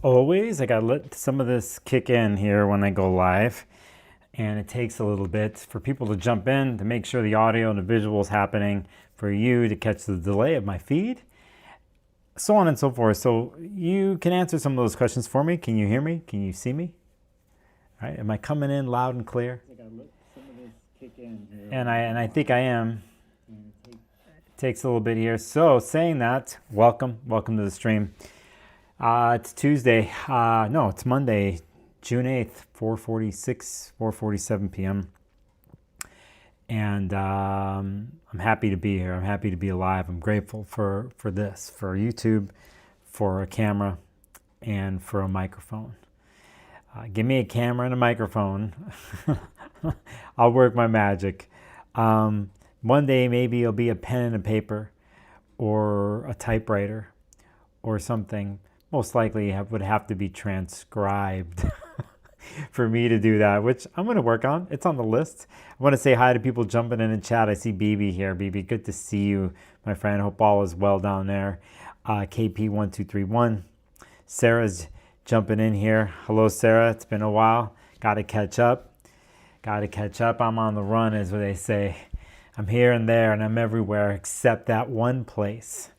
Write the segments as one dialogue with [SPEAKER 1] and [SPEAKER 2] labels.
[SPEAKER 1] always, I gotta let some of this kick in here when I go live. And it takes a little bit for people to jump in to make sure the audio and the visual is happening, for you to catch the delay of my feed, so on and so forth. So you can answer some of those questions for me. Can you hear me? Can you see me? All right, am I coming in loud and clear? I gotta let some of this kick in here. And I think I am. It takes a little bit here. So saying that, welcome to the stream. It's Tuesday. No, it's Monday, June 8th, 4:47 p.m. And I'm happy to be here. I'm happy to be alive. I'm grateful for this, for YouTube, for a camera, and for a microphone. Give me a camera and a microphone. I'll work my magic. One day maybe it'll be a pen and a paper or a typewriter or something. Most likely it would have to be transcribed for me to do that, which I'm going to work on. It's on the list. I want to say hi to people jumping in chat. I see BB here. BB, good to see you, my friend. Hope all is well down there. KP1231. Sarah's jumping in here. Hello, Sarah. It's been a while. Got to catch up. I'm on the run, is what they say. I'm here and there, and I'm everywhere except that one place.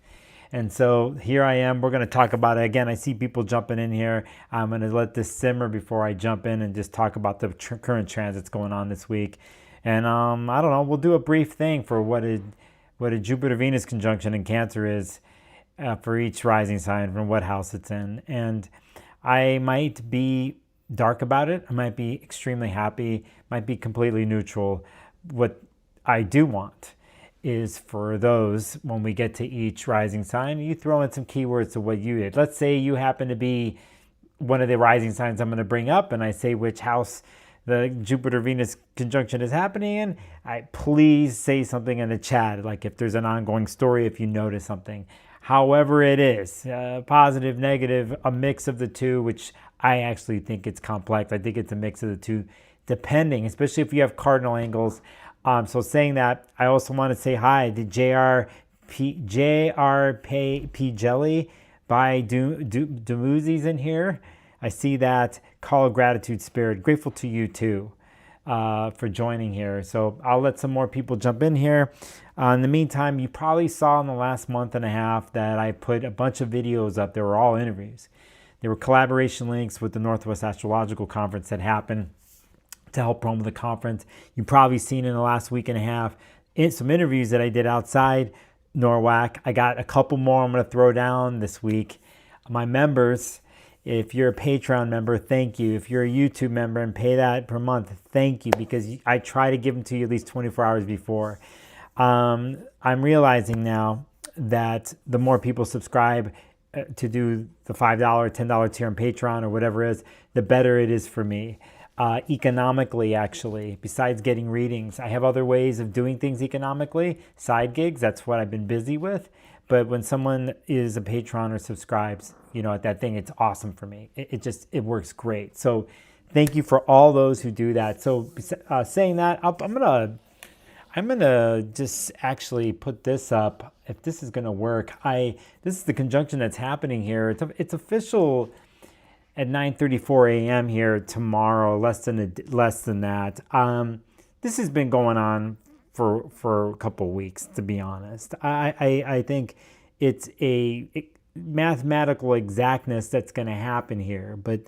[SPEAKER 1] And so here I am. We're going to talk about it. Again, I see people jumping in here. I'm going to let this simmer before I jump in and just talk about the current transits going on this week. And I don't know, we'll do a brief thing for what a Jupiter-Venus conjunction in Cancer is for each rising sign, from what house it's in. And I might be dark about it. I might be extremely happy, might be completely neutral. What I do want is for those, when we get to each rising sign, you throw in some keywords to what you did. Let's say you happen to be one of the rising signs I'm going to bring up, and I say which house the Jupiter-Venus conjunction is happening in. Please say something in the chat, like if there's an ongoing story, if you notice something. However it is, positive, negative, a mix of the two, which I actually think it's complex. I think it's a mix of the two, depending, especially if you have cardinal angles. So saying that, I also want to say hi to JRP Jelly by Dumuzzi's in here. I see that. Call of Gratitude Spirit. Grateful to you too for joining here. So I'll let some more people jump in here. In the meantime, you probably saw in the last month and a half that I put a bunch of videos up. They were all interviews. They were collaboration links with the Northwest Astrological Conference that happened to help promote the conference. You've probably seen in the last week and a half some interviews that I did outside NORWAC. I got a couple more I'm going to throw down this week. My members, if you're a Patreon member, thank you. If you're a YouTube member and pay that per month, thank you, because I try to give them to you at least 24 hours before. I'm realizing now that the more people subscribe to do the $5, $10 tier on Patreon or whatever it is, the better it is for me. Economically, actually, besides getting readings, I have other ways of doing things economically, side gigs. That's what I've been busy with. But when someone is a patron or subscribes, at that thing, it's awesome for me. It works great. So thank you for all those who do that. So saying that, I'm gonna just actually put this up. If this is gonna work, this is the conjunction that's happening here. It's official at 9:34 a.m. here tomorrow, less than that. This has been going on for a couple of weeks, to be honest. I think it's a mathematical exactness that's going to happen here, but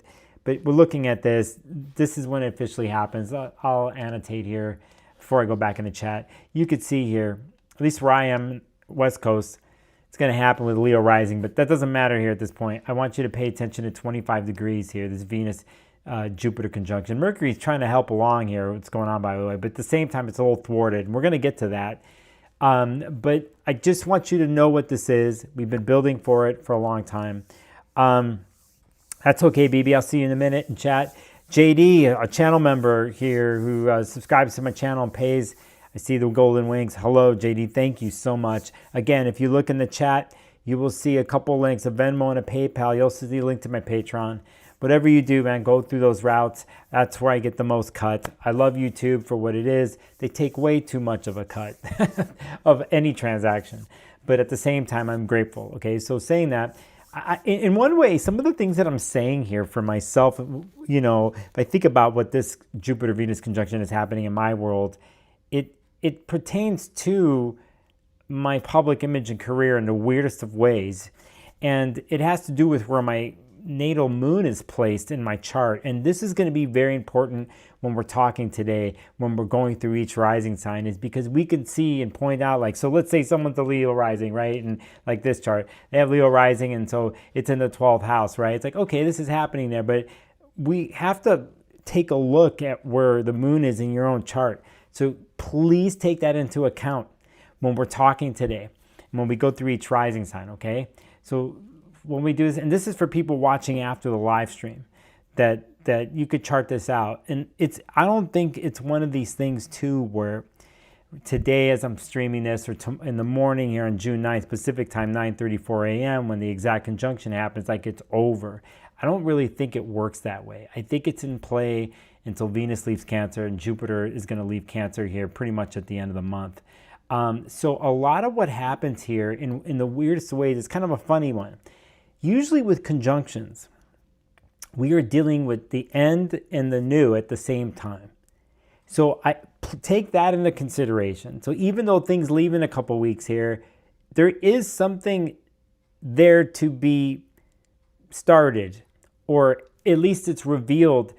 [SPEAKER 1] we're looking at this. This is when it officially happens. I'll annotate here before I go back in the chat. You could see here, at least where I am, West Coast, it's going to happen with Leo Rising, but that doesn't matter here at this point. I want you to pay attention to 25 degrees here, this Venus-Jupiter conjunction. Mercury's trying to help along here, what's going on, by the way, but at the same time, it's a little thwarted, and we're going to get to that. But I just want you to know what this is. We've been building for it for a long time. That's okay, BB. I'll see you in a minute in chat. JD, a channel member here who subscribes to my channel and pays. I see the golden wings. Hello, JD. Thank you so much. Again, if you look in the chat, you will see a couple links, a Venmo and a PayPal. You'll see a link to my Patreon. Whatever you do, man, go through those routes. That's where I get the most cut. I love YouTube for what it is. They take way too much of a cut of any transaction. But at the same time, I'm grateful. Okay, so saying that, in one way, some of the things that I'm saying here for myself, if I think about what this Jupiter-Venus conjunction is happening in my world, it pertains to my public image and career in the weirdest of ways. And it has to do with where my natal moon is placed in my chart. And this is going to be very important when we're talking today, when we're going through each rising sign, is because we can see and point out, like, so let's say someone's a Leo rising, right? And like this chart, they have Leo rising, and so it's in the 12th house, right? It's like, okay, this is happening there, but we have to take a look at where the moon is in your own chart. So please take that into account when we're talking today, and when we go through each rising sign, okay? So when we do this, and this is for people watching after the live stream, that you could chart this out. And I don't think it's one of these things too where today, as I'm streaming this, or in the morning here on June 9th, Pacific time, 9:34 a.m., when the exact conjunction happens, like it's over. I don't really think it works that way. I think it's in play until Venus leaves Cancer, and Jupiter is going to leave Cancer here pretty much at the end of the month. So a lot of what happens here in the weirdest ways, it's kind of a funny one. Usually with conjunctions, we are dealing with the end and the new at the same time. So I take that into consideration. So even though things leave in a couple weeks here, there is something there to be started, or at least it's revealed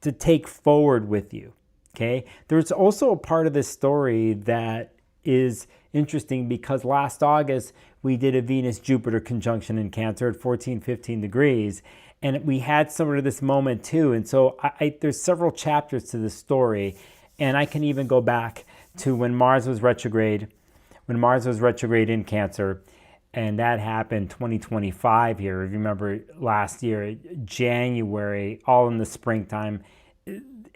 [SPEAKER 1] to take forward with you, okay? There's also a part of this story that is interesting because last August, we did a Venus-Jupiter conjunction in Cancer at 14, 15 degrees. And we had sort of this moment too. And so there's several chapters to this story. And I can even go back to when Mars was retrograde in Cancer. And that happened 2025 here. If you remember last year, January, all in the springtime.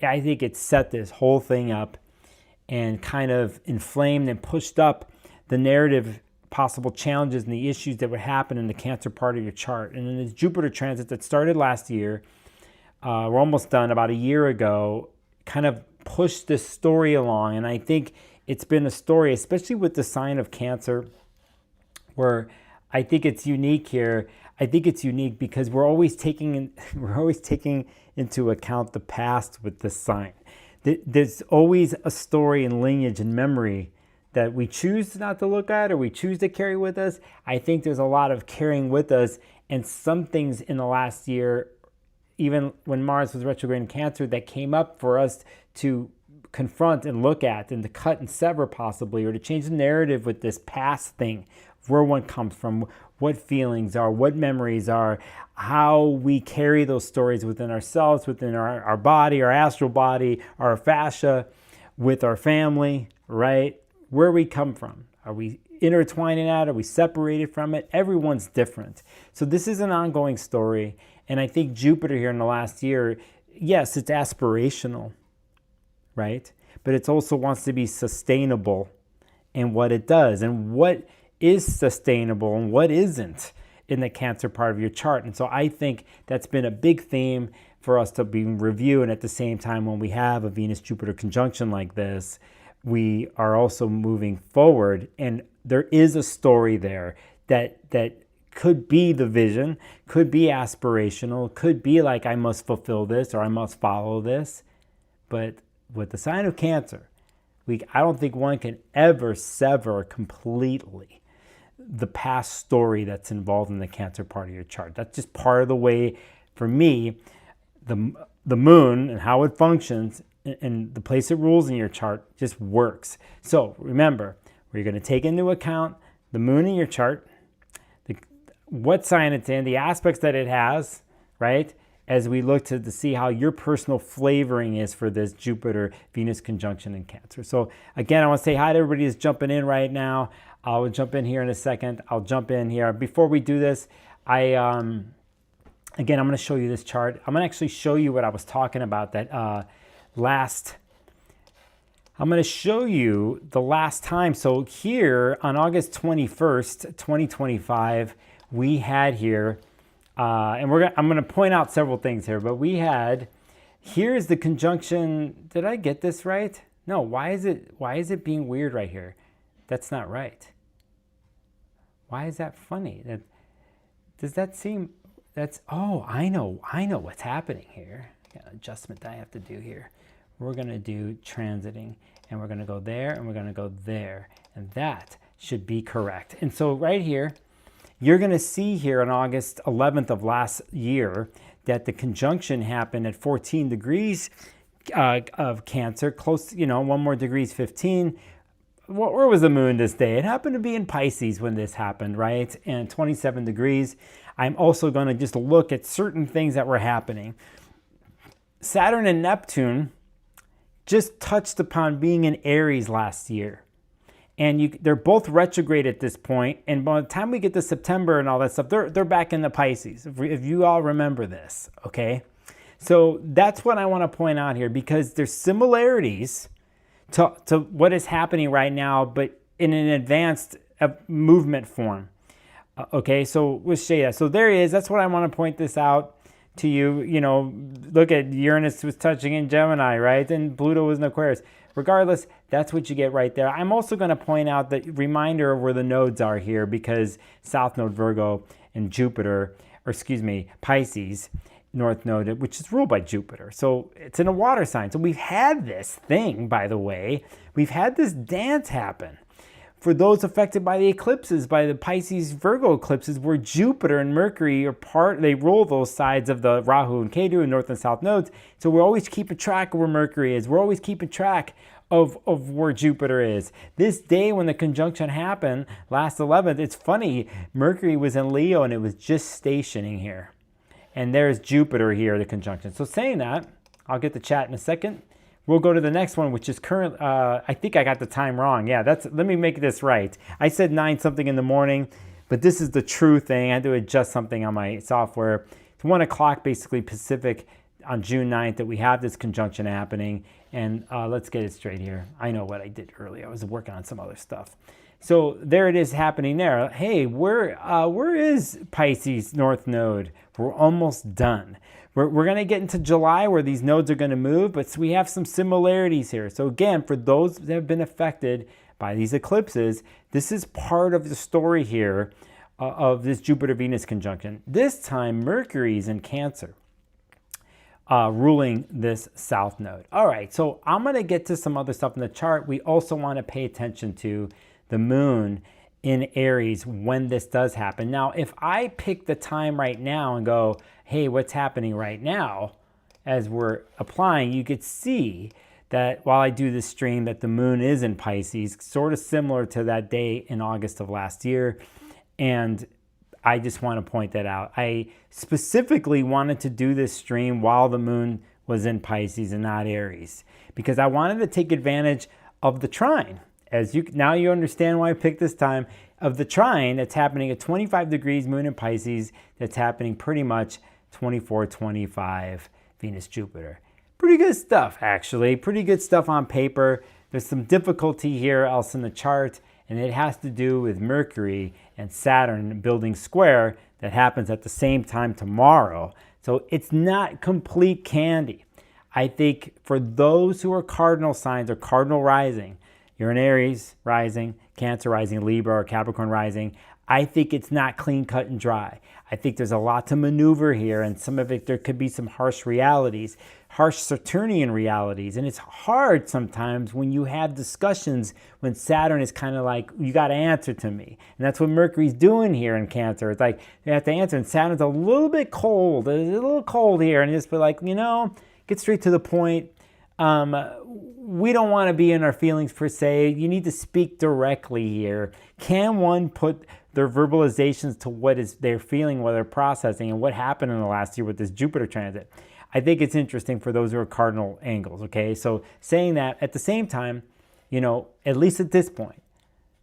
[SPEAKER 1] I think it set this whole thing up and kind of inflamed and pushed up the narrative, possible challenges and the issues that would happen in the Cancer part of your chart. And then this Jupiter transit that started last year, we're almost done, about a year ago, kind of pushed this story along. And I think it's been a story, especially with the sign of Cancer, where I think it's unique here. I think it's unique because we're always taking into account the past with this sign. There's always a story and lineage and memory that we choose not to look at or we choose to carry with us. I think there's a lot of carrying with us, and some things in the last year, even when Mars was retrograde in Cancer, that came up for us to confront and look at and to cut and sever possibly, or to change the narrative with this past thing, where one comes from, what feelings are, what memories are, how we carry those stories within ourselves, within our body, our astral body, our fascia, with our family, right? Where we come from. Are we intertwined in that? Are we separated from it? Everyone's different. So this is an ongoing story. And I think Jupiter here in the last year, yes, it's aspirational, right? But it also wants to be sustainable in what it does, and what is sustainable and what isn't in the Cancer part of your chart. And so I think that's been a big theme for us to be review. And at the same time, when we have a Venus-Jupiter conjunction like this, we are also moving forward. And there is a story there that could be the vision, could be aspirational, could be like, I must fulfill this or I must follow this. But with the sign of Cancer, I don't think one can ever sever completely the past story that's involved in the Cancer part of your chart. That's just part of the way, for me, the moon and how it functions and the place it rules in your chart just works. So remember, we're going to take into account the moon in your chart, what sign it's in, the aspects that it has, right? As we look to see how your personal flavoring is for this Jupiter-Venus conjunction in Cancer. So again, I want to say hi to everybody who's jumping in right now. I'll jump in here in a second. I'll jump in here. Before we do this, again, I'm going to show you this chart. I'm going to actually show you what I was talking about that I'm going to show you the last time. So here on August 21st, 2025, we had here, and I'm going to point out several things here, but here's the conjunction. Did I get this right? No, why is it being weird right here? That's not right. Why is that funny? Does that seem, oh, I know what's happening here. Got an adjustment that I have to do here. We're going to do transiting, and we're going to go there, and we're going to go there, and that should be correct. And so right here, you're going to see here on August 11th of last year that the conjunction happened at 14 degrees of Cancer, close, one more degree is 15. Where was the moon this day? It happened to be in Pisces when this happened, right? And 27 degrees. I'm also going to just look at certain things that were happening. Saturn and Neptune just touched upon being in Aries last year. And they're both retrograde at this point. And by the time we get to September and all that stuff, they're back in the Pisces, if you all remember this, okay? So that's what I want to point out here, because there's similarities to what is happening right now, but in an advanced movement form. Okay, so with Shada. So there he is. That's what I want to point this out to you. Look at Uranus was touching in Gemini, right? And Pluto was in Aquarius. Regardless, that's what you get right there. I'm also going to point out the reminder of where the nodes are here, because South Node Virgo and Jupiter, or excuse me, Pisces, North Node, which is ruled by Jupiter. So it's in a water sign. So we've had this thing, by the way, we've had this dance happen. For those affected by the eclipses, by the Pisces Virgo eclipses, where Jupiter and Mercury are they roll those sides of the Rahu and Ketu and North and South nodes. So we're always keeping track of where Mercury is. We're always keeping track of where Jupiter is. This day when the conjunction happened, last 11th, it's funny, Mercury was in Leo and it was just stationing here. And there's Jupiter here, the conjunction. So saying that, I'll get the chat in a second. We'll go to the next one, which is current. I think I got the time wrong. Yeah, let me make this right. I said 9 something in the morning, but this is the true thing. I had to adjust something on my software. It's 1 o'clock basically Pacific on June 9th that we have this conjunction happening. And let's get it straight here. I know what I did earlier. I was working on some other stuff. So there it is happening there. Hey, where is Pisces North Node? We're almost done. We're going to get into July where these nodes are going to move, but we have some similarities here. So again, for those that have been affected by these eclipses, this is part of the story here of this Jupiter-Venus conjunction. This time, Mercury's in Cancer, ruling this South Node. All right, so I'm going to get to some other stuff in the chart. We also want to pay attention to the moon in Aries when this does happen. Now, if I pick the time right now and go, hey, what's happening right now, as we're applying, you could see that while I do this stream that the moon is in Pisces, sort of similar to that day in August of last year. And I just want to point that out. I specifically wanted to do this stream while the moon was in Pisces and not Aries, because I wanted to take advantage of the trine. Now you understand why I picked this time, of the trine that's happening at 25 degrees moon in Pisces, that's happening pretty much 24-25 Venus-Jupiter. Pretty good stuff, actually. Pretty good stuff on paper. There's some difficulty here else in the chart, and it has to do with Mercury and Saturn building square that happens at the same time tomorrow. So it's not complete candy. I think for those who are cardinal signs or cardinal rising, you're an Aries rising, Cancer rising, Libra or Capricorn rising, I think it's not clean cut and dry. I think there's a lot to maneuver here, and some of it, there could be some harsh realities, harsh Saturnian realities. And it's hard sometimes when you have discussions when Saturn is kind of like, you got to answer to me. And that's what Mercury's doing here in Cancer. It's like, you have to answer, and Saturn's a little bit cold. It's a little cold here, and just be like, get straight to the point. We don't want to be in our feelings per se. You need to speak directly here. Can one put their verbalizations to what is they're feeling, what they're processing, and what happened in the last year with this Jupiter transit? I think it's interesting for those who are cardinal angles, okay? So saying that, at the same time, at least at this point,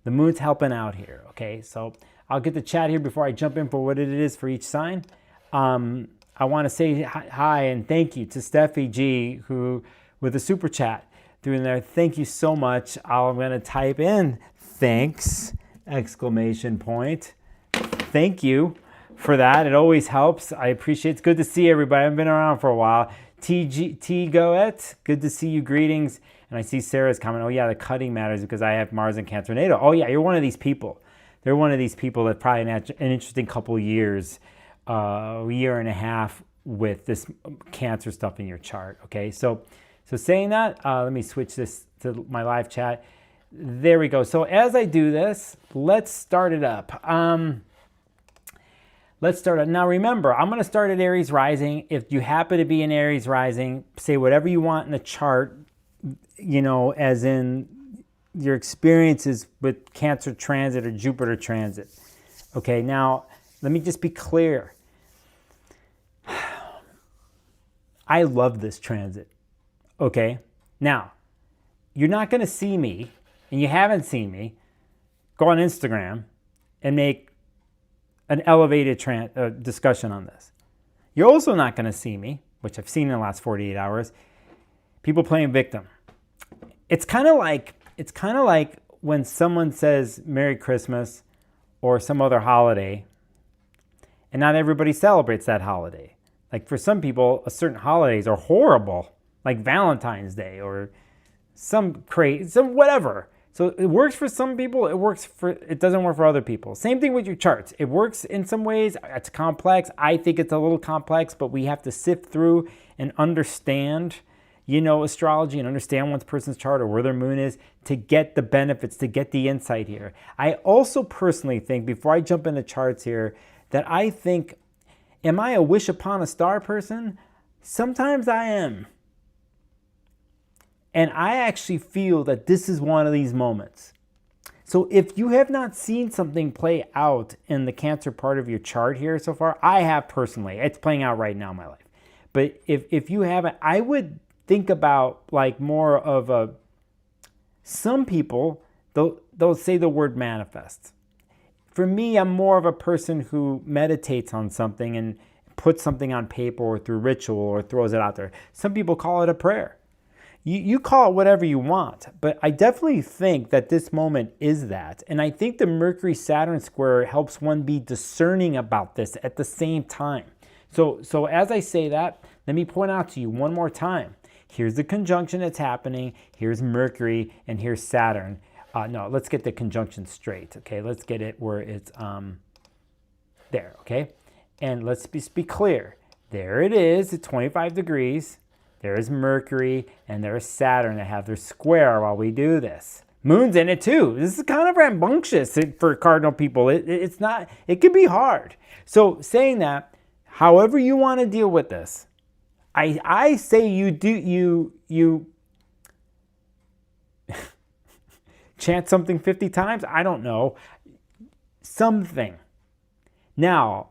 [SPEAKER 1] the moon's helping out here, okay? So I'll get the chat here before I jump in for what it is for each sign. I want to say hi and thank you to Steffi G, who, with a super chat through in there. Thank you so much. I'm going to type in thanks, exclamation point. Thank you for that. It always helps. I appreciate it. It's good to see everybody. I've been around for a while. T Goet, good to see you. Greetings. And I see Sarah's comment. Oh, yeah, the cutting matters because I have Mars and Cancer NATO. Oh, yeah, you're one of these people they're one of these people that probably had an interesting couple years, a year and a half with this Cancer stuff in your chart. Okay, so saying that, let me switch this to my live chat. There we go. So as I do this, let's start it up. Let's start it. Now remember, I'm going to start at Aries Rising. If you happen to be in Aries Rising, say whatever you want in the chart, you know, as in your experiences with Cancer transit or Jupiter transit. Okay, now let me just be clear. I love this transit. Okay, now you're not going to see me, and you haven't seen me, go on Instagram and make an elevated discussion on this. You're also not going to see me, which I've seen in the last 48 hours, people playing victim. It's kind of like when someone says Merry Christmas or some other holiday, and not everybody celebrates that holiday. Like for some people, certain holidays are horrible, like Valentine's Day or some whatever. So it works for some people, it doesn't work for other people. Same thing with your charts. It works in some ways, it's complex. I think it's a little complex, but we have to sift through and understand, you know, astrology and understand one person's chart or where their moon is to get the benefits, to get the insight here. I also personally think, before I jump into charts here, that I think, am I a wish upon a star person? Sometimes I am. And I actually feel that this is one of these moments. So if you have not seen something play out in the Cancer part of your chart here so far, I have personally. It's playing out right now in my life. But if you haven't, I would think about like more of a, some people, they'll say the word manifest. For me, I'm more of a person who meditates on something and puts something on paper or through ritual or throws it out there. Some people call it a prayer. You call it whatever you want, but I definitely think that this moment is that. And I think the Mercury-Saturn square helps one be discerning about this at the same time. So as I say that, let me point out to you one more time. Here's the conjunction that's happening. Here's Mercury and here's Saturn. No, let's get the conjunction straight. Okay, let's get it where it's there. Okay, and let's be clear. There it is at 25 degrees. There is Mercury and there is Saturn that have their square while we do this. Moon's in it too. This is kind of rambunctious for cardinal people. It's not. It can be hard. So saying that, however you want to deal with this, I say you chant something 50 times. I don't know. Something. Now,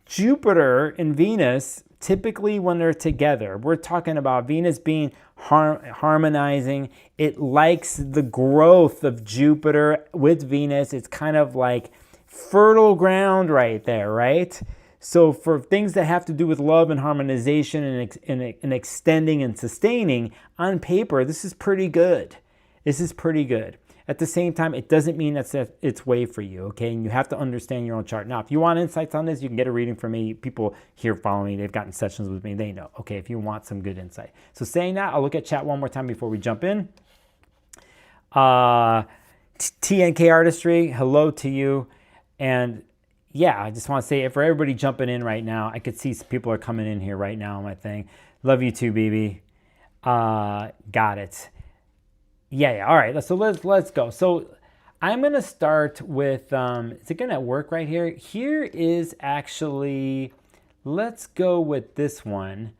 [SPEAKER 1] Jupiter and Venus, typically when they're together, we're talking about Venus being harmonizing. It likes the growth of Jupiter with Venus. It's kind of like fertile ground right there, right? So for things that have to do with love and harmonization and extending and sustaining, on paper, this is pretty good. This is pretty good. At the same time, it doesn't mean that's its way for you, okay? And you have to understand your own chart. Now, if you want insights on this, you can get a reading from me. People here following me, they've gotten sessions with me. They know, okay, if you want some good insight. So saying that, I'll look at chat one more time before we jump in. TNK Artistry, hello to you. And yeah, I just want to say, for everybody jumping in right now, I could see some people are coming in here right now on my thing. Love you too, BB. Got it. Yeah. All right. So let's go. So I'm going to start with, is it going to work right here? Here is actually, let's go with this one.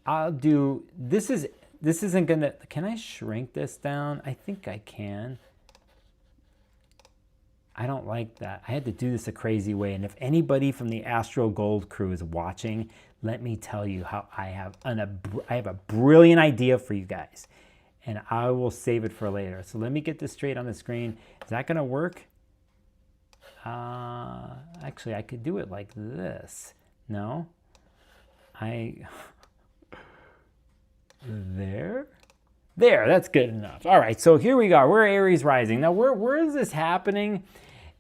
[SPEAKER 1] I'll do, this isn't going to, can I shrink this down? I think I can. I don't like that. I had to do this a crazy way. And if anybody from the Astro Gold crew is watching, let me tell you how I have a brilliant idea for you guys. And I will save it for later. So let me get this straight on the screen. Is that going to work? Actually, I could do it like this. No? There, that's good enough. All right, so here we go. We're Aries Rising. Now, where is this happening?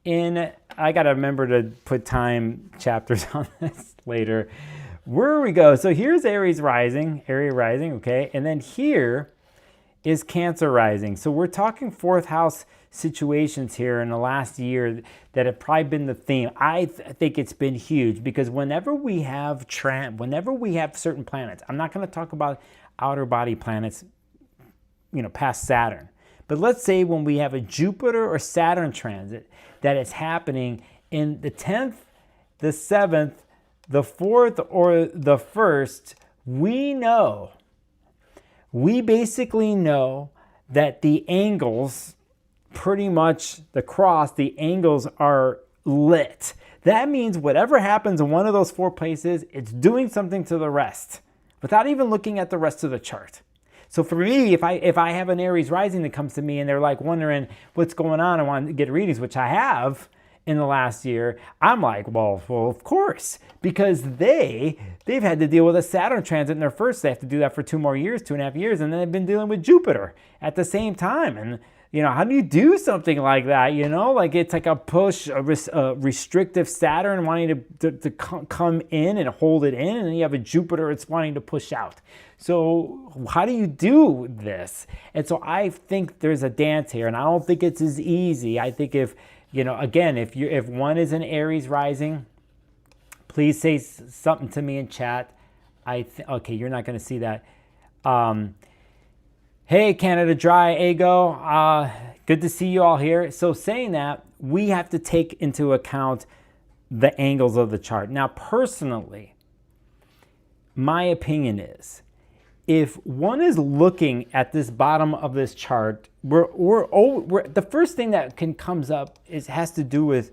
[SPEAKER 1] I got to remember to put time chapters on this later. Where we go? So here's Aries Rising, okay? And then here is Cancer Rising. So we're talking fourth house situations here in the last year that have probably been the theme. I think it's been huge because whenever we have certain planets, I'm not going to talk about outer body planets, past Saturn. But let's say when we have a Jupiter or Saturn transit that is happening in the 10th, the 7th, the 4th, or the 1st, we basically know that the angles, pretty much the angles are lit. That means whatever happens in one of those four places, it's doing something to the rest without even looking at the rest of the chart. So for me, if I have an Aries rising that comes to me and they're like wondering what's going on and want to get readings, which I have in the last year, I'm like, well, of course, because they've had to deal with a Saturn transit in their first. They have to do that for 2.5 years, and then they've been dealing with Jupiter at the same time. And how do you do something like that? Like it's like a push, a restrictive Saturn wanting to come in and hold it in, and then you have a Jupiter it's wanting to push out. So how do you do this? And so I think there's a dance here, and I don't think it's as easy. I think if one is an Aries rising, please say something to me in chat. Okay, you're not going to see that. Hey, Canada Dry, Ego. Good to see you all here. So saying that, we have to take into account the angles of the chart. Now, personally, my opinion is, if one is looking at this bottom of this chart, the first thing that comes up has to do with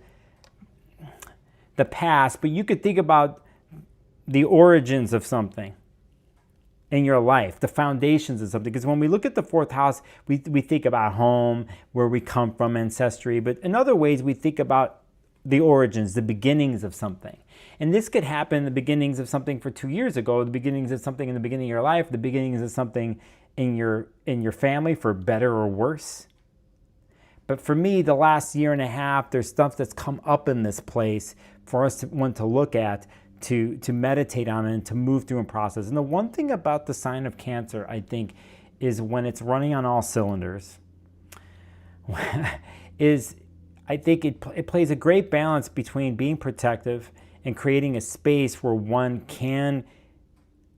[SPEAKER 1] the past, but you could think about the origins of something in your life, the foundations of something. Because when we look at the fourth house, we think about home, where we come from, ancestry, but in other ways, we think about the origins, the beginnings of something. And this could happen, the beginnings of something for 2 years ago, the beginnings of something in the beginning of your life, the beginnings of something in your family, for better or worse. But for me, the last year and a half, there's stuff that's come up in this place for us to look at, to meditate on it, and to move through and process. And the one thing about the sign of Cancer, I think, is when it's running on all cylinders, I think it plays a great balance between being protective and creating a space where one can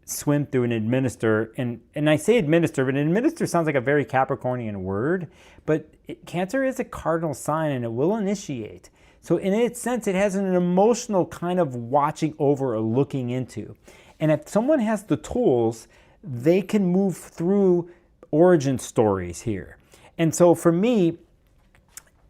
[SPEAKER 1] swim through and administer. And I say administer, but administer sounds like a very Capricornian word, but Cancer is a cardinal sign and it will initiate. So in its sense, it has an emotional kind of watching over or looking into. And if someone has the tools, they can move through origin stories here. And so for me,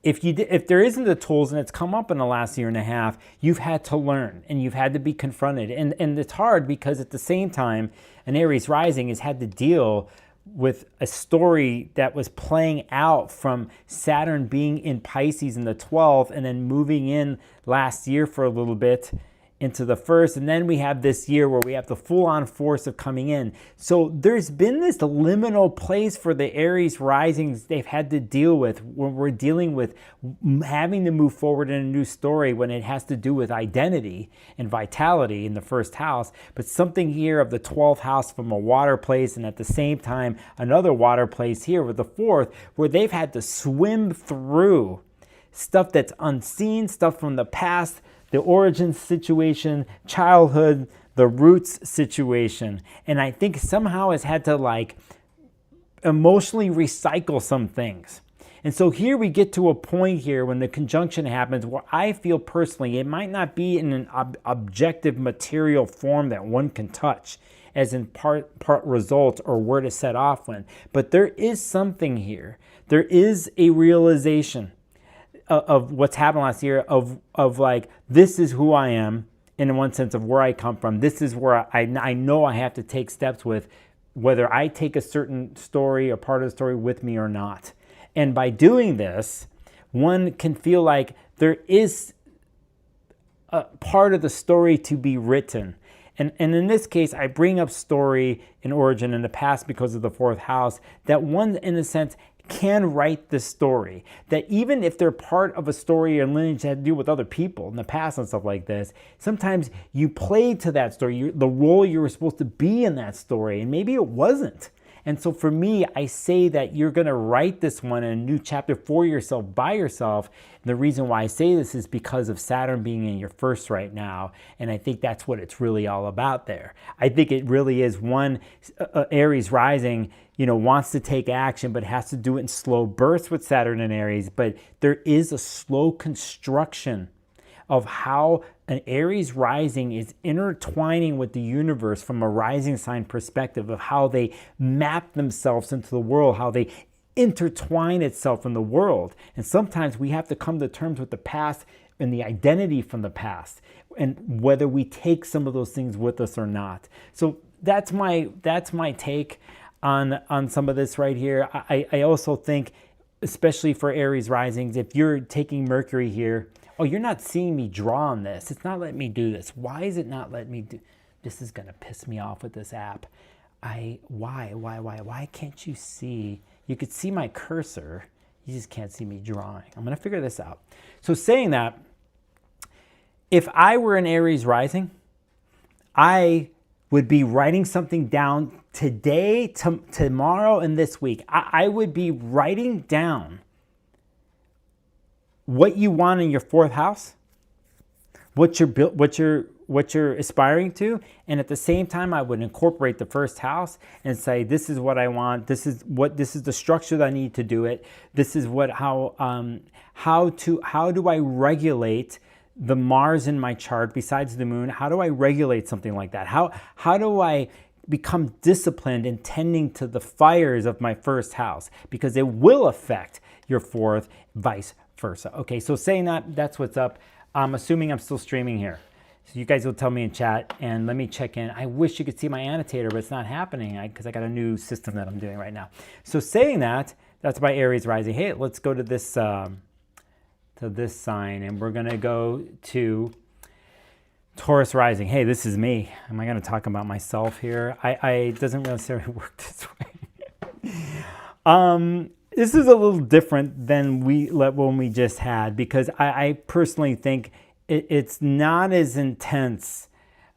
[SPEAKER 1] if there isn't the tools, and it's come up in the last year and a half, you've had to learn and you've had to be confronted. And it's hard because at the same time, an Aries rising has had to deal with a story that was playing out from Saturn being in Pisces in the 12th and then moving in last year for a little bit into the first, and then we have this year where we have the full-on force of coming in. So there's been this liminal place for the Aries risings they've had to deal with when we're dealing with having to move forward in a new story, when it has to do with identity and vitality in the first house, but something here of the 12th house from a water place, and at the same time another water place here with the fourth, where they've had to swim through stuff that's unseen, stuff from the past, the origin situation, childhood, the roots situation. And I think somehow has had to emotionally recycle some things. And so here we get to a point here when the conjunction happens where I feel personally it might not be in an objective material form that one can touch, as in part result or where to set off when. But there is something here. There is a realization of what's happened last year of this is who I am, in one sense of where I come from. This is where I know I have to take steps with, whether I take a certain story or part of the story with me or not. And by doing this, one can feel like there is a part of the story to be written. And in this case, I bring up story and origin in the past because of the fourth house, that one, in a sense, can write the story. That even if they're part of a story or lineage that had to do with other people in the past and stuff like this, sometimes you played to that story, the role you were supposed to be in that story, and maybe it wasn't. And so for me, I say that you're going to write this one in a new chapter for yourself, by yourself. And the reason why I say this is because of Saturn being in your first right now. And I think that's what it's really all about there. I think it really is one, Aries rising, wants to take action, but has to do it in slow bursts with Saturn and Aries. But there is a slow construction of how an Aries rising is intertwining with the universe from a rising sign perspective, of how they map themselves into the world, how they intertwine itself in the world. And sometimes we have to come to terms with the past and the identity from the past, and whether we take some of those things with us or not. So that's my take on some of this right here. I also think, especially for Aries risings, if you're taking Mercury here, oh, you're not seeing me draw on this. It's not letting me do this. Why is it not letting me do? This is going to piss me off with this app. Why can't you see? You could see my cursor. You just can't see me drawing. I'm going to figure this out. So saying that, if I were an Aries rising, I would be writing something down today, tomorrow, and this week. I would be writing down what you want in your fourth house, what you're aspiring to, and at the same time, I would incorporate the first house and say, this is what I want. This is the structure that I need to do it. This is how do I regulate the Mars in my chart besides the moon? How do I regulate something like that? How do I become disciplined in tending to the fires of my first house? Because it will affect your fourth, vice versa. Okay, so saying that, that's what's up. I'm assuming I'm still streaming here. So you guys will tell me in chat, and let me check in. I wish you could see my annotator, but it's not happening because I got a new system that I'm doing right now. So saying that, that's by Aries rising. Hey, let's go to this sign, and we're gonna go to Taurus rising. Hey, this is me. Am I gonna talk about myself here? It doesn't necessarily work this way. This is a little different than when we just had, because I personally think it's not as intense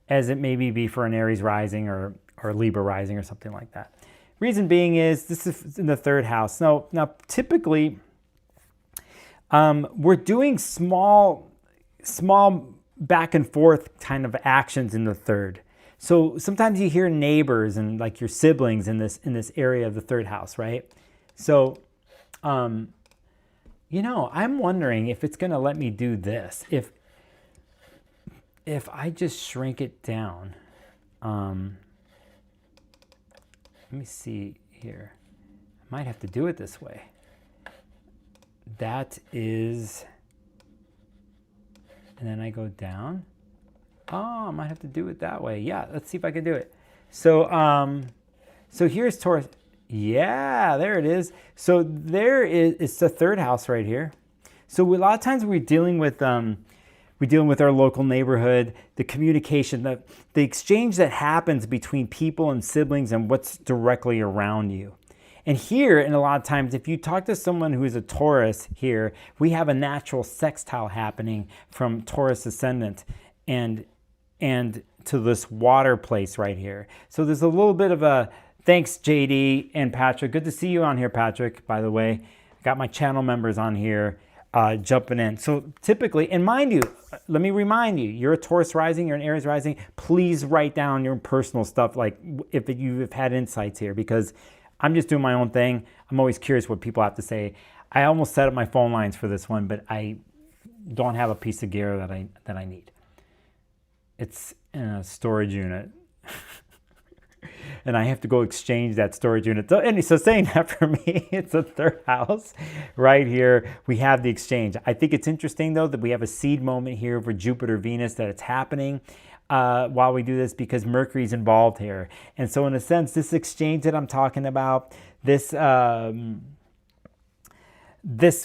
[SPEAKER 1] as it maybe be for an Aries rising or Libra rising or something like that. Reason being is this is in the third house. Now typically we're doing small back and forth kind of actions in the third. So sometimes you hear neighbors and like your siblings in this area of the third house, right? So, I'm wondering if it's going to let me do this. If I just shrink it down, let me see here. I might have to do it this way. That is, and then I go down. Oh, I might have to do it that way. Yeah, let's see if I can do it. So, so here's Taurus. Yeah, there it is. So it's the third house right here. So a lot of times we're dealing with our local neighborhood, the communication, the exchange that happens between people and siblings and what's directly around you. And here, and a lot of times, if you talk to someone who is a Taurus here, we have a natural sextile happening from Taurus ascendant and to this water place right here. So there's a little bit of a, thanks JD and Patrick. Good to see you on here, Patrick, by the way. Got my channel members on here jumping in. So typically, and mind you, let me remind you, you're a Taurus rising, you're an Aries rising, please write down your personal stuff, like if you've had insights here, because I'm just doing my own thing. I'm always curious what people have to say. I almost set up my phone lines for this one, but I don't have a piece of gear that I need. It's in a storage unit. And I have to go exchange that storage unit. So saying that, for me, it's a third house right here. We have the exchange. I think it's interesting, though, that we have a seed moment here for Jupiter, Venus, that it's happening while we do this, because Mercury's involved here. And so in a sense, this exchange that I'm talking about, this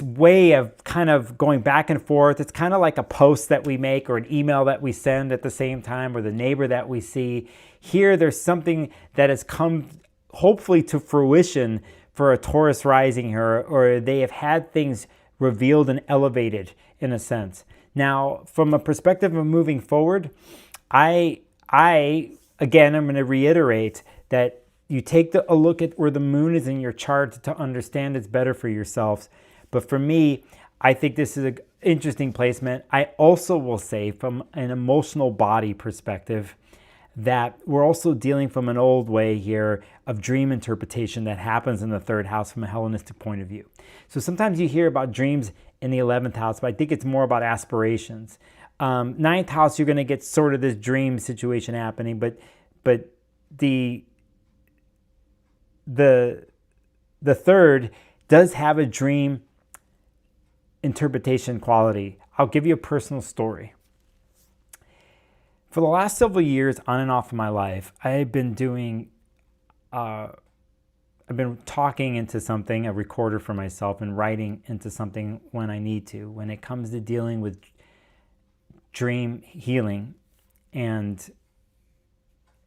[SPEAKER 1] way of kind of going back and forth, it's kind of like a post that we make or an email that we send at the same time, or the neighbor that we see. Here, there's something that has come hopefully to fruition for a Taurus rising here, or they have had things revealed and elevated in a sense. Now, from a perspective of moving forward, I again, I'm going to reiterate that, you take a look at where the moon is in your chart to understand it's better for yourselves. But for me, I think this is an interesting placement. I also will say from an emotional body perspective that we're also dealing from an old way here of dream interpretation that happens in the third house from a Hellenistic point of view. So sometimes you hear about dreams in the 11th house, but I think it's more about aspirations. Ninth house, you're going to get sort of this dream situation happening, but the third does have a dream interpretation quality. I'll give you a personal story. For the last several years, on and off in my life, I've been talking into something, a recorder for myself, and writing into something when I need to, when it comes to dealing with dream healing and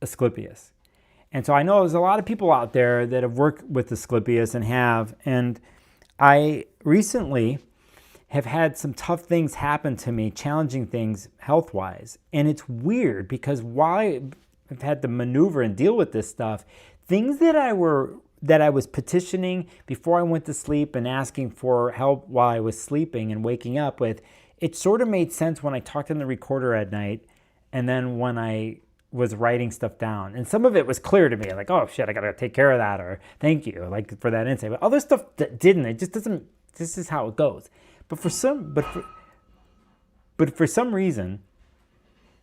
[SPEAKER 1] Asclepius. And so I know there's a lot of people out there that have worked with Asclepius and I recently have had some tough things happen to me, challenging things health-wise. And it's weird because while I've had to maneuver and deal with this stuff, things that I was petitioning before I went to sleep and asking for help while I was sleeping and waking up with, it sort of made sense when I talked in the recorder at night and then when I was writing stuff down. And some of it was clear to me, like, oh shit, I gotta take care of that, or thank you, like, for that insight. But other stuff that didn't, it just doesn't, this is how it goes. But for some reason,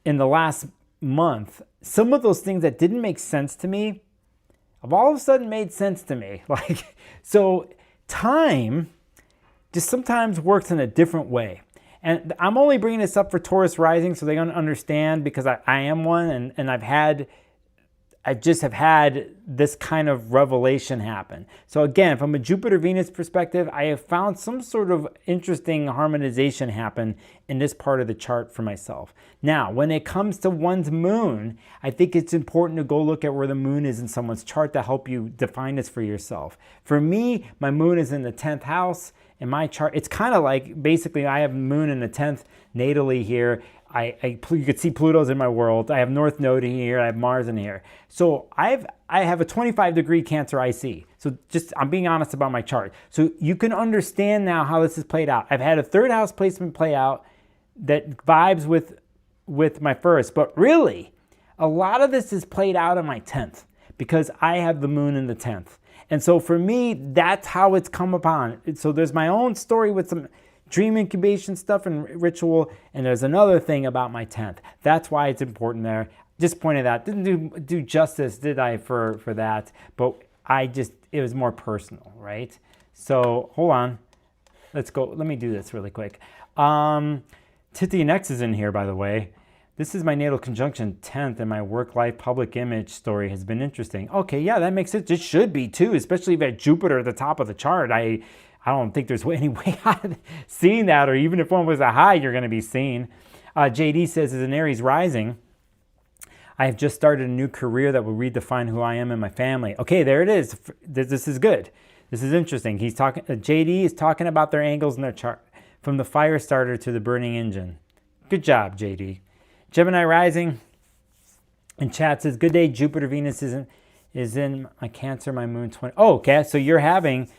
[SPEAKER 1] in the last month, some of those things that didn't make sense to me have all of a sudden made sense to me. Like, so time just sometimes works in a different way. And I'm only bringing this up for Taurus Rising so they're going to understand, because I am one, and I just have had this kind of revelation happen. So again, from a Jupiter-Venus perspective, I have found some sort of interesting harmonization happen in this part of the chart for myself. Now, when it comes to one's moon, I think it's important to go look at where the moon is in someone's chart to help you define this for yourself. For me, my moon is in the 10th house. In my chart, it's kind of like, basically, I have moon in the 10th natally here. You could see Pluto's in my world. I have North Node in here. I have Mars in here. So I have a 25-degree Cancer IC. So just, I'm being honest about my chart. So you can understand now how this is played out. I've had a third house placement play out that vibes with my first. But really, a lot of this is played out in my 10th because I have the moon in the 10th. And so for me, that's how it's come upon. So there's my own story with some dream incubation stuff and ritual, and there's another thing about my 10th. That's why it's important there. Just pointed out, didn't do justice, did I, for that? But it was more personal, right? So hold on, let's go. Let me do this really quick. Titi Nex is in here, by the way. This is my natal conjunction 10th, and my work-life public image story has been interesting. Okay, yeah, that makes sense. It should be too, especially if you have Jupiter at the top of the chart. I don't think there's any way of seeing that, or even if one was a high, you're going to be seen. JD says, as an Aries Rising, I have just started a new career that will redefine who I am and my family. Okay, there it is. This is good. This is interesting. He's talking. JD is talking about their angles in their chart, from the fire starter to the burning engine. Good job, JD. Gemini Rising in chat says, good day, Jupiter, Venus is in my Cancer, my moon 20. Oh, okay, so you're having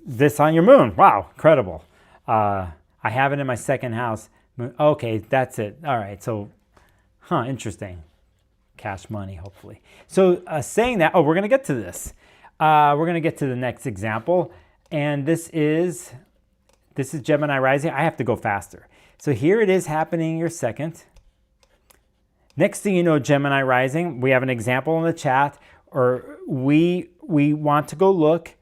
[SPEAKER 1] this on your moon. Wow, incredible. I have it in my second house. Okay, that's it. All right, so, interesting. Cash money, hopefully. So saying that, we're going to get to this. We're going to get to the next example. And this is Gemini Rising. I have to go faster. So here it is happening in your second. Next thing you know, Gemini Rising, we have an example in the chat, or we want to go look.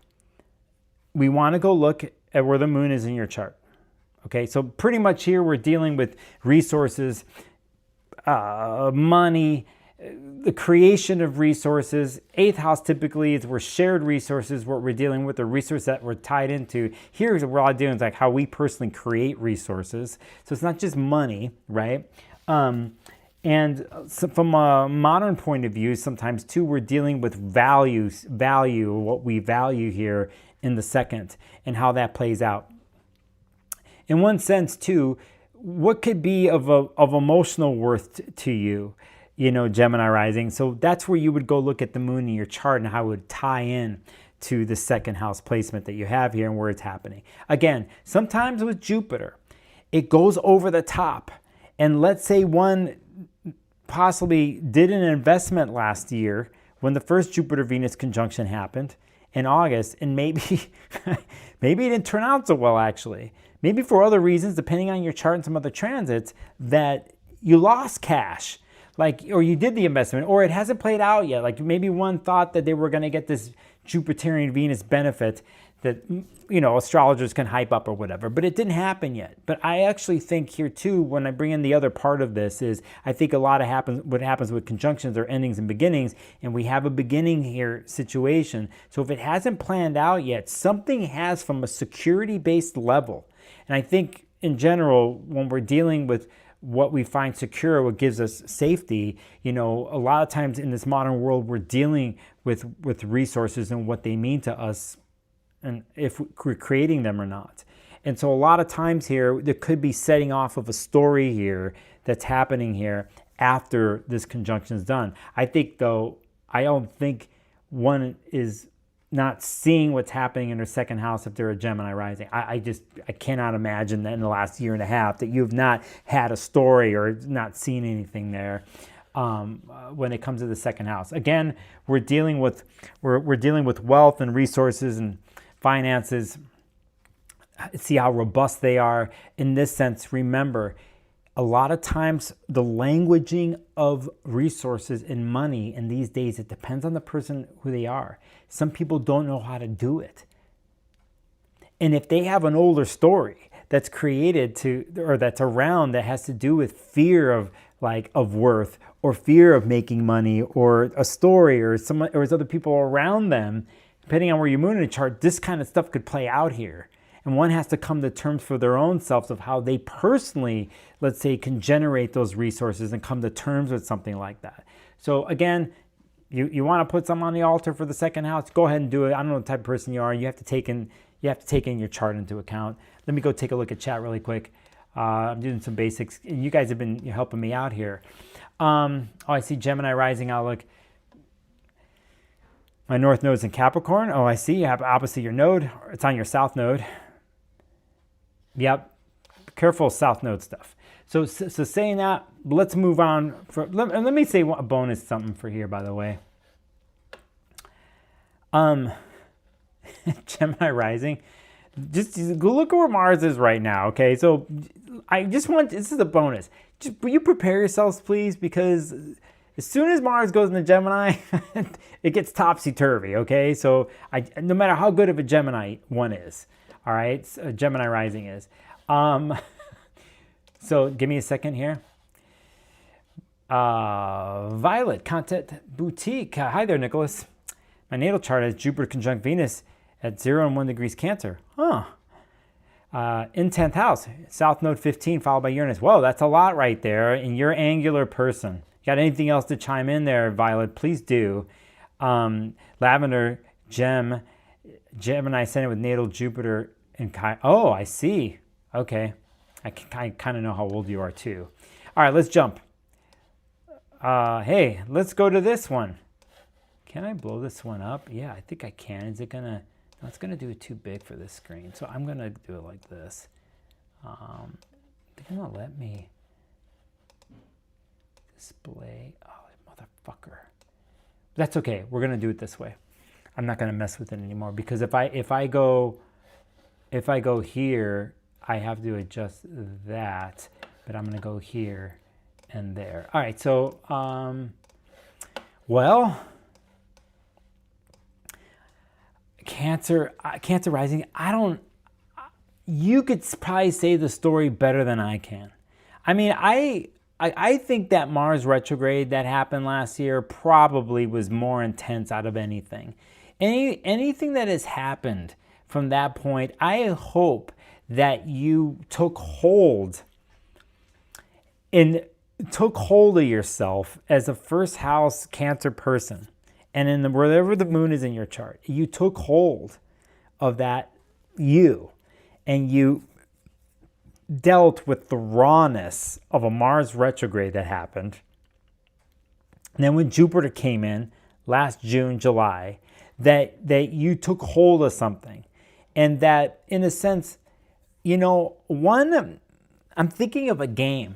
[SPEAKER 1] We want to go look at where the moon is in your chart. Okay, so pretty much here we're dealing with resources, money, the creation of resources. 8th house typically is where shared resources, what we're dealing with, the resource that we're tied into. Here's what we're all doing, is like how we personally create resources. So it's not just money, right? And so from a modern point of view, sometimes too, we're dealing with value, what we value here in the second, and how that plays out. In one sense too, what could be of emotional worth to you? Gemini Rising. So that's where you would go look at the moon in your chart and how it would tie in to the second house placement that you have here and where it's happening. Again, sometimes with Jupiter, it goes over the top. And let's say one possibly did an investment last year when the first Jupiter-Venus conjunction happened in August, and maybe maybe it didn't turn out so well, actually. Maybe for other reasons, depending on your chart and some other transits, that you lost cash, or you did the investment, or it hasn't played out yet. Like maybe one thought that they were going to get this Jupiterian-Venus benefit that, astrologers can hype up or whatever, but it didn't happen yet. But I actually think here too, when I bring in the other part of this, is I think a lot of what happens with conjunctions are endings and beginnings, and we have a beginning here situation. So if it hasn't planned out yet, something has from a security-based level. And I think in general, when we're dealing with what we find secure, what gives us safety, a lot of times in this modern world, we're dealing with resources and what they mean to us, and if we're creating them or not. And so a lot of times here, there could be setting off of a story here that's happening here after this conjunction is done. I think, though, I don't think one is not seeing what's happening in their second house if they're a Gemini rising. I cannot imagine that in the last year and a half that you've not had a story or not seen anything there when it comes to the second house. Again, we're dealing with wealth and resources and finances. See how robust they are. In this sense, remember, a lot of times the languaging of resources and money in these days, it depends on the person who they are. Some people don't know how to do it. And if they have an older story that's created or that's around that has to do with fear of worth or fear of making money or a story or other people around them, depending on where you moon in the chart, this kind of stuff could play out here. And one has to come to terms for their own selves of how they personally, let's say, can generate those resources and come to terms with something like that. So again, you want to put something on the altar for the second house, go ahead and do it. I don't know what type of person you are. You have to take in your chart into account. Let me go take a look at chat really quick. I'm doing some basics. You guys have been helping me out here. I see Gemini Rising outlook. My north node's in Capricorn. Oh, I see. You have opposite your node. It's on your south node. Yep. Careful south node stuff. So saying that, let's move on. Let me say a bonus something for here, by the way. Gemini Rising. Just go look at where Mars is right now, okay? So this is a bonus. Will you prepare yourselves, please? Because as soon as Mars goes into Gemini, it gets topsy-turvy, okay? So no matter how good of a Gemini one is, all right? Gemini Rising is. So give me a second here. Violet, Content Boutique. Hi there, Nicholas. My natal chart has Jupiter conjunct Venus at 0 and 1 degrees Cancer. Huh. In 10th house, South Node 15 followed by Uranus. Whoa, that's a lot right there. And you're an angular person. Got anything else to chime in there, Violet? Please do. Lavender, Gemini ascendant with natal Jupiter and Oh, I see. Okay. I kind of know how old you are too. All right, let's jump. Hey, let's go to this one. Can I blow this one up? Yeah, I think I can. Is it going to... No, it's going to do it too big for this screen. So I'm going to do it like this. They're going to let me display... Oh, motherfucker. That's okay. We're going to do it this way. I'm not going to mess with it anymore because if I go here, I have to adjust that, but I'm going to go here and there. All right, so, Cancer Rising, you could probably say the story better than I can. I mean, I think that Mars retrograde that happened last year probably was more intense out of anything. Anything that has happened from that point, I hope that you took hold of yourself as a first house Cancer person. And in wherever the moon is in your chart, you took hold of that and you dealt with the rawness of a Mars retrograde that happened And then when Jupiter came in last June, July, that you took hold of something. And that, in a sense, you know, I'm thinking of a game.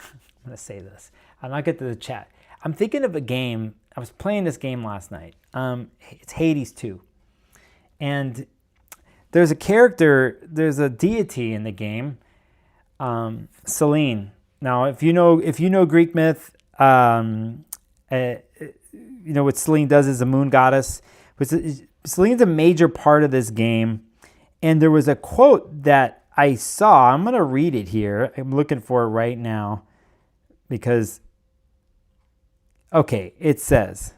[SPEAKER 1] I'm going to say this. I'll not get to the chat. I'm thinking of a game. I was playing this game last night. It's Hades 2. And there's a character, there's a deity in the game, Selene. Now, if you know Greek myth, you know what Selene does is a moon goddess. Selene's a major part of this game. And there was a quote that I saw. I'm going to read it here. I'm looking for it right now because, okay, it says,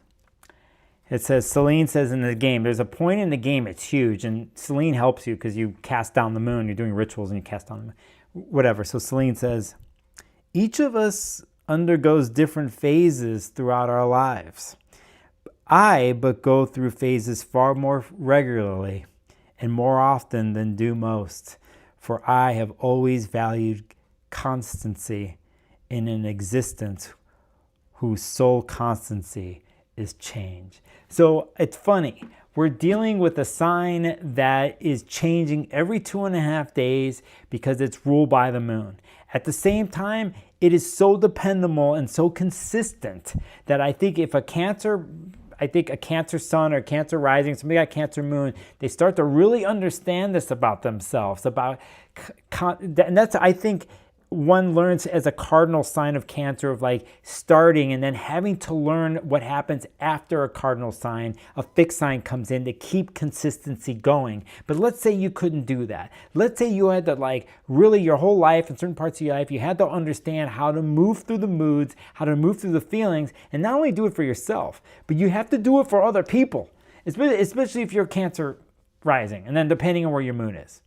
[SPEAKER 1] Selene says in the game, there's a point in the game, it's huge, and Selene helps you because you cast down the moon. You're doing rituals and you cast down the moon. Whatever. So Selene says, each of us undergoes different phases throughout our lives. I but go through phases far more regularly and more often than do most, for I have always valued constancy in an existence whose sole constancy is change. So it's funny. We're dealing with a sign that is changing every 2.5 days because it's ruled by the moon. At the same time, it is so dependable and so consistent that I think if a Cancer sun or Cancer rising, somebody got Cancer moon, they start to really understand this about themselves, and that's, I think, one learns as a cardinal sign of Cancer of like starting and then having to learn what happens after a cardinal sign, a fixed sign comes in to keep consistency going. But let's say you couldn't do that. Let's say you had to like really your whole life, in certain parts of your life, you had to understand how to move through the moods, how to move through the feelings, and not only do it for yourself, but you have to do it for other people, especially if you're Cancer rising, and then depending on where your moon is.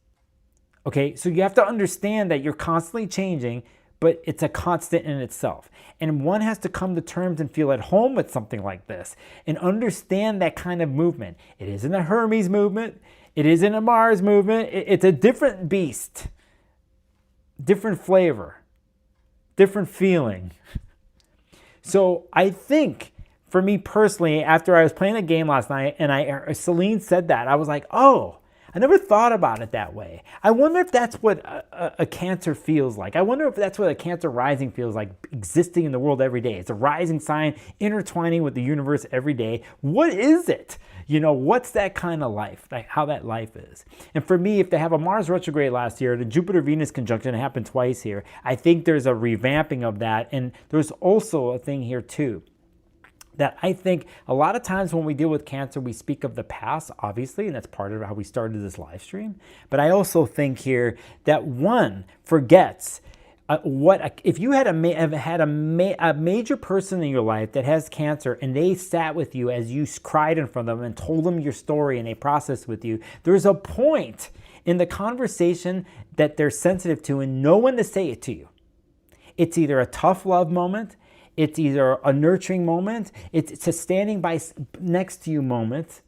[SPEAKER 1] Okay, so you have to understand that you're constantly changing, but it's a constant in itself. And one has to come to terms and feel at home with something like this and understand that kind of movement. It isn't a Hermes movement. It isn't a Mars movement. It's a different beast, different flavor, different feeling. So I think for me personally, after I was playing a game last night and Selene said that, I was like, oh, I never thought about it that way. I wonder if that's what a Cancer feels like. I wonder if that's what a Cancer rising feels like, existing in the world every day. It's a rising sign intertwining with the universe every day. What is it? You know, what's that kind of life, like how that life is? And for me, if they have a Mars retrograde last year, the Jupiter-Venus conjunction happened twice here, I think there's a revamping of that. And there's also a thing here too, that I think a lot of times when we deal with Cancer, we speak of the past, obviously, and that's part of how we started this live stream. But I also think here that one forgets if you had a major person in your life that has Cancer and they sat with you as you cried in front of them and told them your story and they processed with you, there's a point in the conversation that they're sensitive to and no one to say it to you. It's either a tough love moment, it's either a nurturing moment, it's a standing by next to you moment.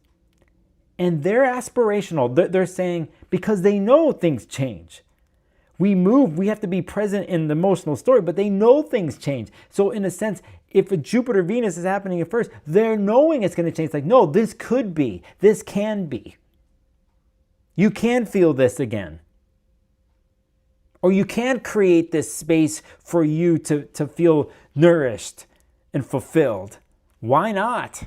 [SPEAKER 1] And they're aspirational. They're saying, because they know things change. We move, we have to be present in the emotional story, but they know things change. So in a sense, if a Jupiter-Venus is happening at first, they're knowing it's going to change. Like, no, this could be, this can be. You can feel this again. Or you can create this space for you to feel nourished and fulfilled. Why not?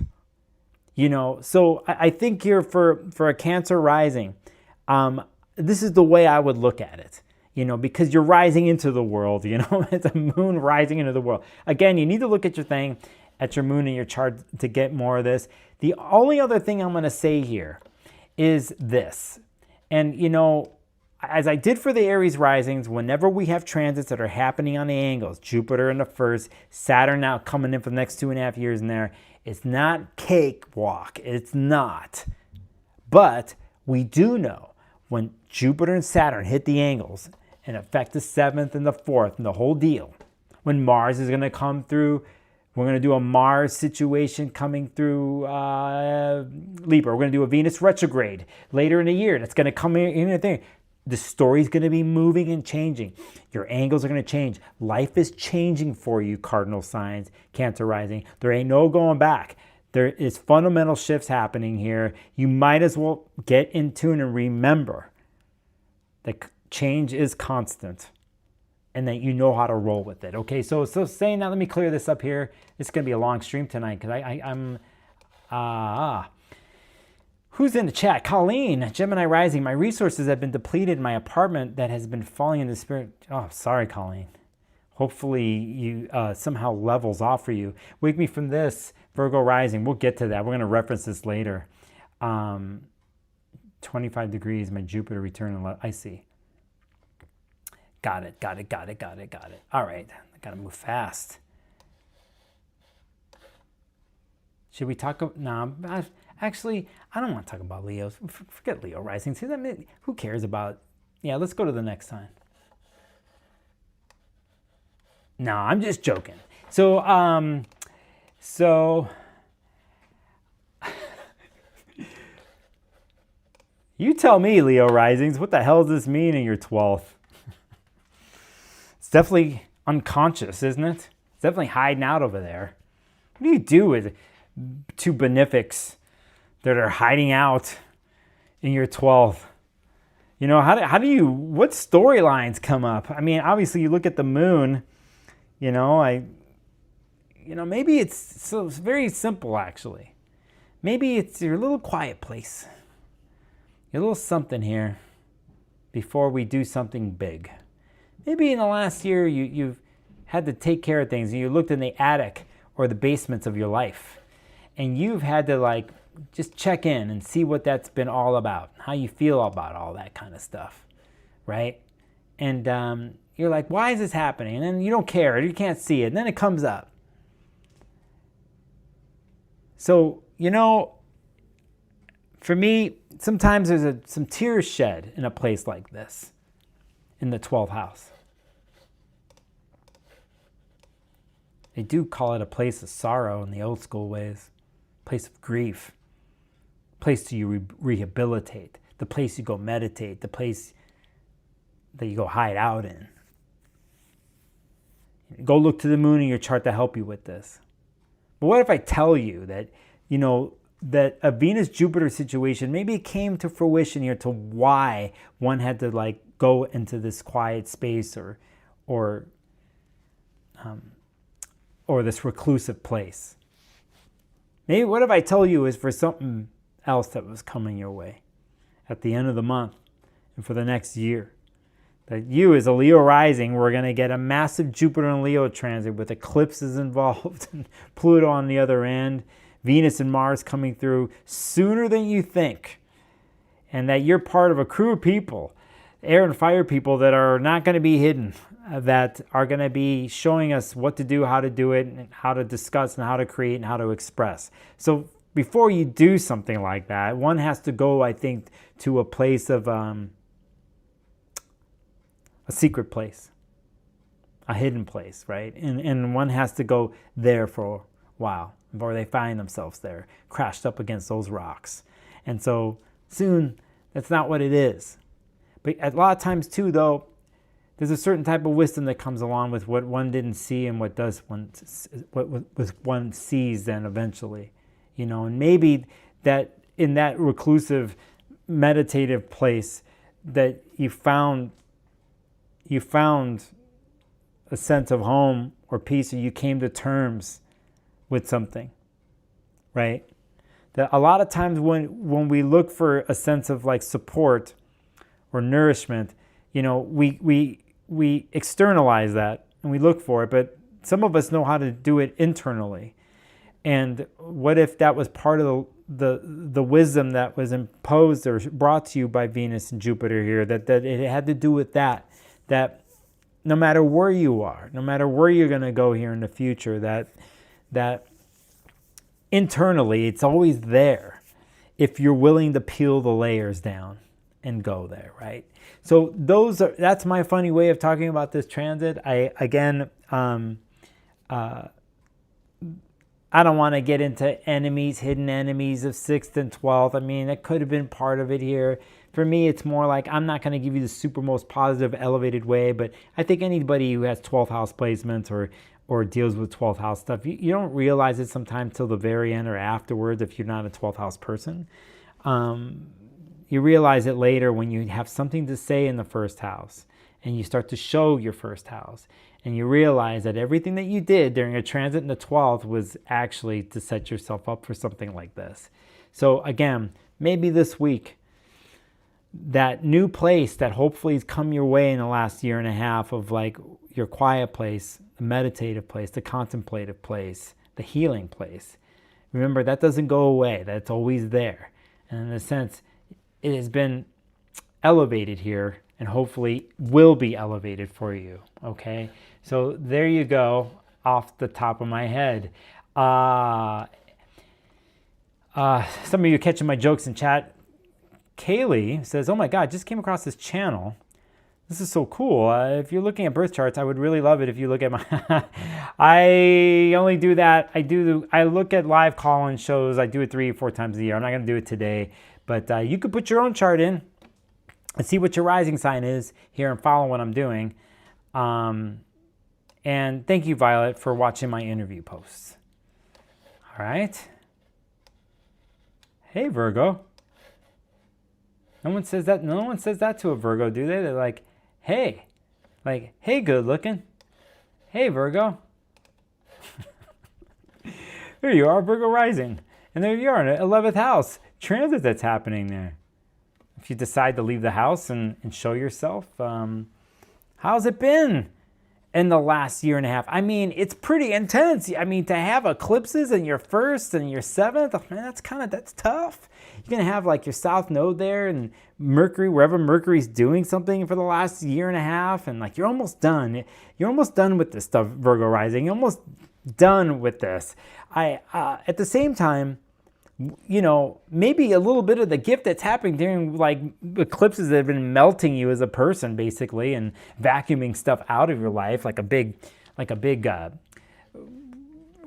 [SPEAKER 1] You know, so I think here for a Cancer rising, this is the way I would look at it. You know, because you're rising into the world, you know, it's a moon rising into the world. Again, you need to look at your thing, at your moon and your chart to get more of this. The only other thing I'm going to say here is this. And, you know, as I did for the Aries risings, whenever we have transits that are happening on the angles, Jupiter in the first, Saturn now coming in for the next 2.5 years in there, it's not cakewalk. It's not. But we do know when Jupiter and Saturn hit the angles and affect the 7th and the 4th and the whole deal, when Mars is going to come through, we're going to do a Mars situation coming through Libra. We're going to do a Venus retrograde later in the year. That's going to come in a thing. The story's going to be moving and changing. Your angles are going to change. Life is changing for you, cardinal signs, Cancer rising. There ain't no going back. There is fundamental shifts happening here. You might as well get in tune and remember that change is constant and that you know how to roll with it. Okay, so saying that, let me clear this up here. It's going to be a long stream tonight because I'm who's in the chat? Colleen, Gemini Rising. My resources have been depleted in my apartment that has been falling into spirit. Oh, sorry, Colleen. Hopefully you somehow levels off for you. Wake me from this, Virgo Rising. We'll get to that. We're going to reference this later. 25 degrees, my Jupiter return. I see. Got it. All right. I got to move fast. Should we talk? No, actually, I don't want to talk about Leos. Forget Leo rising. See, who cares about? Yeah, let's go to the next sign. No, I'm just joking. So you tell me, Leo risings. What the hell does this mean in your 12th? It's definitely unconscious, isn't it? It's definitely hiding out over there. What do you do with two benefics that are hiding out in your 12th? You know, how do you, what storylines come up? I mean, obviously you look at the moon, maybe it's very simple actually. Maybe it's your little quiet place. Your little something here before we do something big. Maybe in the last year you've had to take care of things and you looked in the attic or the basements of your life. And you've had to just check in and see what that's been all about, how you feel about all that kind of stuff, right? And you're like, why is this happening? And then you don't care, you can't see it, and then it comes up. So, for me, sometimes there's some tears shed in a place like this, in the 12th house. They do call it a place of sorrow in the old school ways. Place of grief, place you rehabilitate, the place you go meditate, the place that you go hide out in. Go look to the moon in your chart to help you with this. But what if I tell you that, that a Venus-Jupiter situation, maybe it came to fruition here to why one had to go into this quiet space or this reclusive place. Maybe what if I tell you is for something else that was coming your way at the end of the month and for the next year. That you as a Leo rising, we're going to get a massive Jupiter and Leo transit with eclipses involved and Pluto on the other end, Venus and Mars coming through sooner than you think. And that you're part of a crew of people, air and fire people that are not going to be hidden, that are going to be showing us what to do, how to do it, and how to discuss, and how to create, and how to express. So before you do something like that, one has to go, I think, to a place of a secret place, a hidden place, right? And one has to go there for a while before they find themselves there, crashed up against those rocks. And so soon, that's not what it is. But a lot of times too, though, there's a certain type of wisdom that comes along with what one didn't see and what one sees then eventually, and maybe that in that reclusive meditative place that you found a sense of home or peace, or you came to terms with something, right? That a lot of times when we look for a sense of support or nourishment, we externalize that and we look for it, but some of us know how to do it internally. And what if that was part of the wisdom that was imposed or brought to you by Venus and Jupiter here, that it had to do with that no matter where you are, no matter where you're going to go here in the future, that internally it's always there if you're willing to peel the layers down and go there, right? So that's my funny way of talking about this transit. I don't want to get into hidden enemies of 6th and 12th. I mean, that could have been part of it here. For me, it's more like I'm not going to give you the super most positive, elevated way, but I think anybody who has 12th house placements or deals with 12th house stuff, you don't realize it sometimes till the very end or afterwards if you're not a 12th house person. You realize it later when you have something to say in the first house and you start to show your first house and you realize that everything that you did during a transit in the 12th was actually to set yourself up for something like this. So again, maybe this week, that new place that hopefully has come your way in the last year and a half of like your quiet place, the meditative place, the contemplative place, the healing place. Remember, that doesn't go away. That's always there. And in a sense, it has been elevated here and hopefully will be elevated for you. Okay? So there you go, off the top of my head. Some of you catching my jokes in chat. Kaylee says, oh my God, just came across this channel. This is so cool. If you're looking at birth charts, I would really love it if you look at my... I only do that. I look at live call-in shows. I do it 3 or 4 times a year. I'm not going to do it today. But you could put your own chart in and see what your rising sign is here and follow what I'm doing. And thank you, Violet, for watching my interview posts. All right. Hey, Virgo. No one says that. No one says that to a Virgo, do they? They're like, hey, good looking. Hey, Virgo. There you are, Virgo Rising. And there you are in the 11th house. Transit that's happening there. If you decide to leave the house and show yourself, how's it been in the last year and a half? I mean, it's pretty intense. I mean, to have eclipses in your 1st and your 7th, man, that's tough. You're going to have like your south node there and Mercury, wherever Mercury's doing something for the last year and a half. And like, you're almost done. You're almost done with this stuff, Virgo Rising. You're almost done with this. At the same time, you know, maybe a little bit of the gift that's happening during like eclipses that have been melting you as a person basically and vacuuming stuff out of your life like a big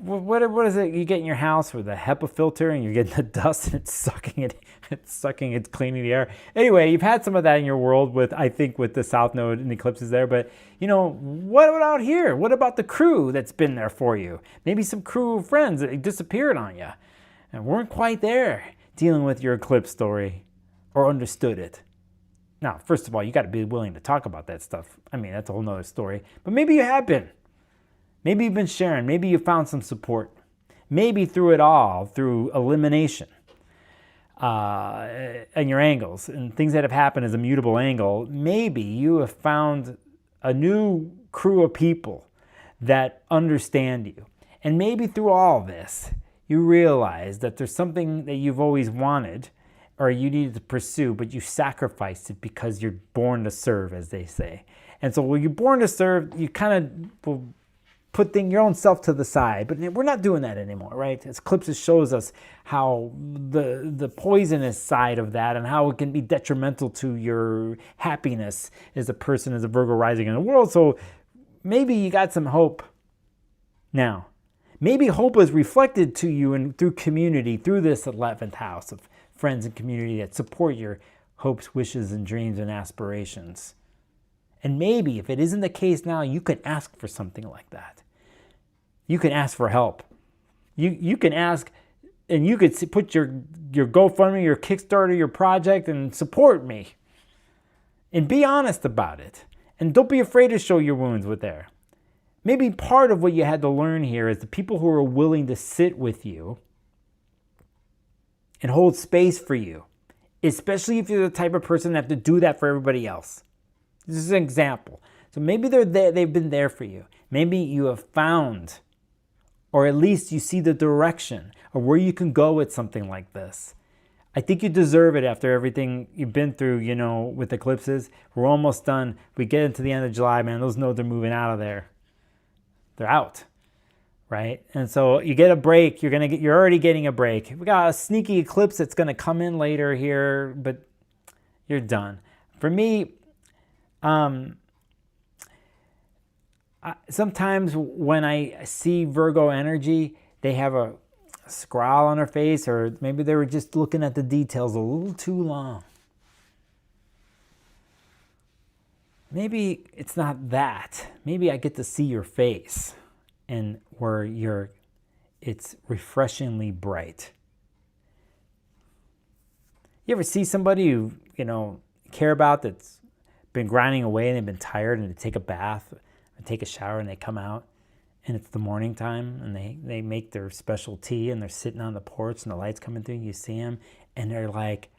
[SPEAKER 1] what is it you get in your house with a HEPA filter and you're getting the dust and it's cleaning the air. Anyway, you've had some of that in your world with, I think, with the South Node and eclipses there, but you know, what about here? What about the crew that's been there for you? Maybe some crew of friends that disappeared on you and weren't quite there dealing with your eclipse story or understood it. Now, first of all, you got to be willing to talk about that stuff. I mean, that's a whole nother story, but maybe you have been. Maybe you've been sharing. Maybe you found some support. Maybe through it all, through elimination and your angles and things that have happened as a mutable angle, maybe you have found a new crew of people that understand you. And maybe through all this, you realize that there's something that you've always wanted or you needed to pursue, but you sacrificed it because you're born to serve, as they say. And so when you're born to serve, you kind of will put your own self to the side, but we're not doing that anymore, right? As Eclipses shows us how the poisonous side of that and how it can be detrimental to your happiness as a person, as a Virgo rising in the world. So maybe you got some hope now. Maybe hope is reflected to you and through community, through this 11th house of friends and community that support your hopes, wishes, and dreams and aspirations. And maybe if it isn't the case now, you can ask for something like that. You can ask for help. You can ask, and you could put your GoFundMe, your Kickstarter, your project, and support me. And be honest about it. And don't be afraid to show your wounds with there. Maybe part of what you had to learn here is the people who are willing to sit with you and hold space for you, especially if you're the type of person that have to do that for everybody else. This is an example. So maybe they're there, they've been there for you. Maybe you have found, or at least you see the direction of where you can go with something like this. I think you deserve it after everything you've been through, you know, with eclipses. We're almost done. We get into the end of July, man. Those nodes are moving out of there. They're out, right? And so you get a break. You're already getting a break. We got a sneaky eclipse that's going to come in later here, but you're done. For me, sometimes when I see Virgo energy, they have a scowl on their face, or maybe they were just looking at the details a little too long. maybe it's not that. Maybe I get to see your face and where it's refreshingly bright. You ever see somebody you care about that's been grinding away and they've been tired, and they take a bath and take a shower and they come out and it's the morning time and they make their special tea and they're sitting on the porch and the light's coming through and you see them and they're like,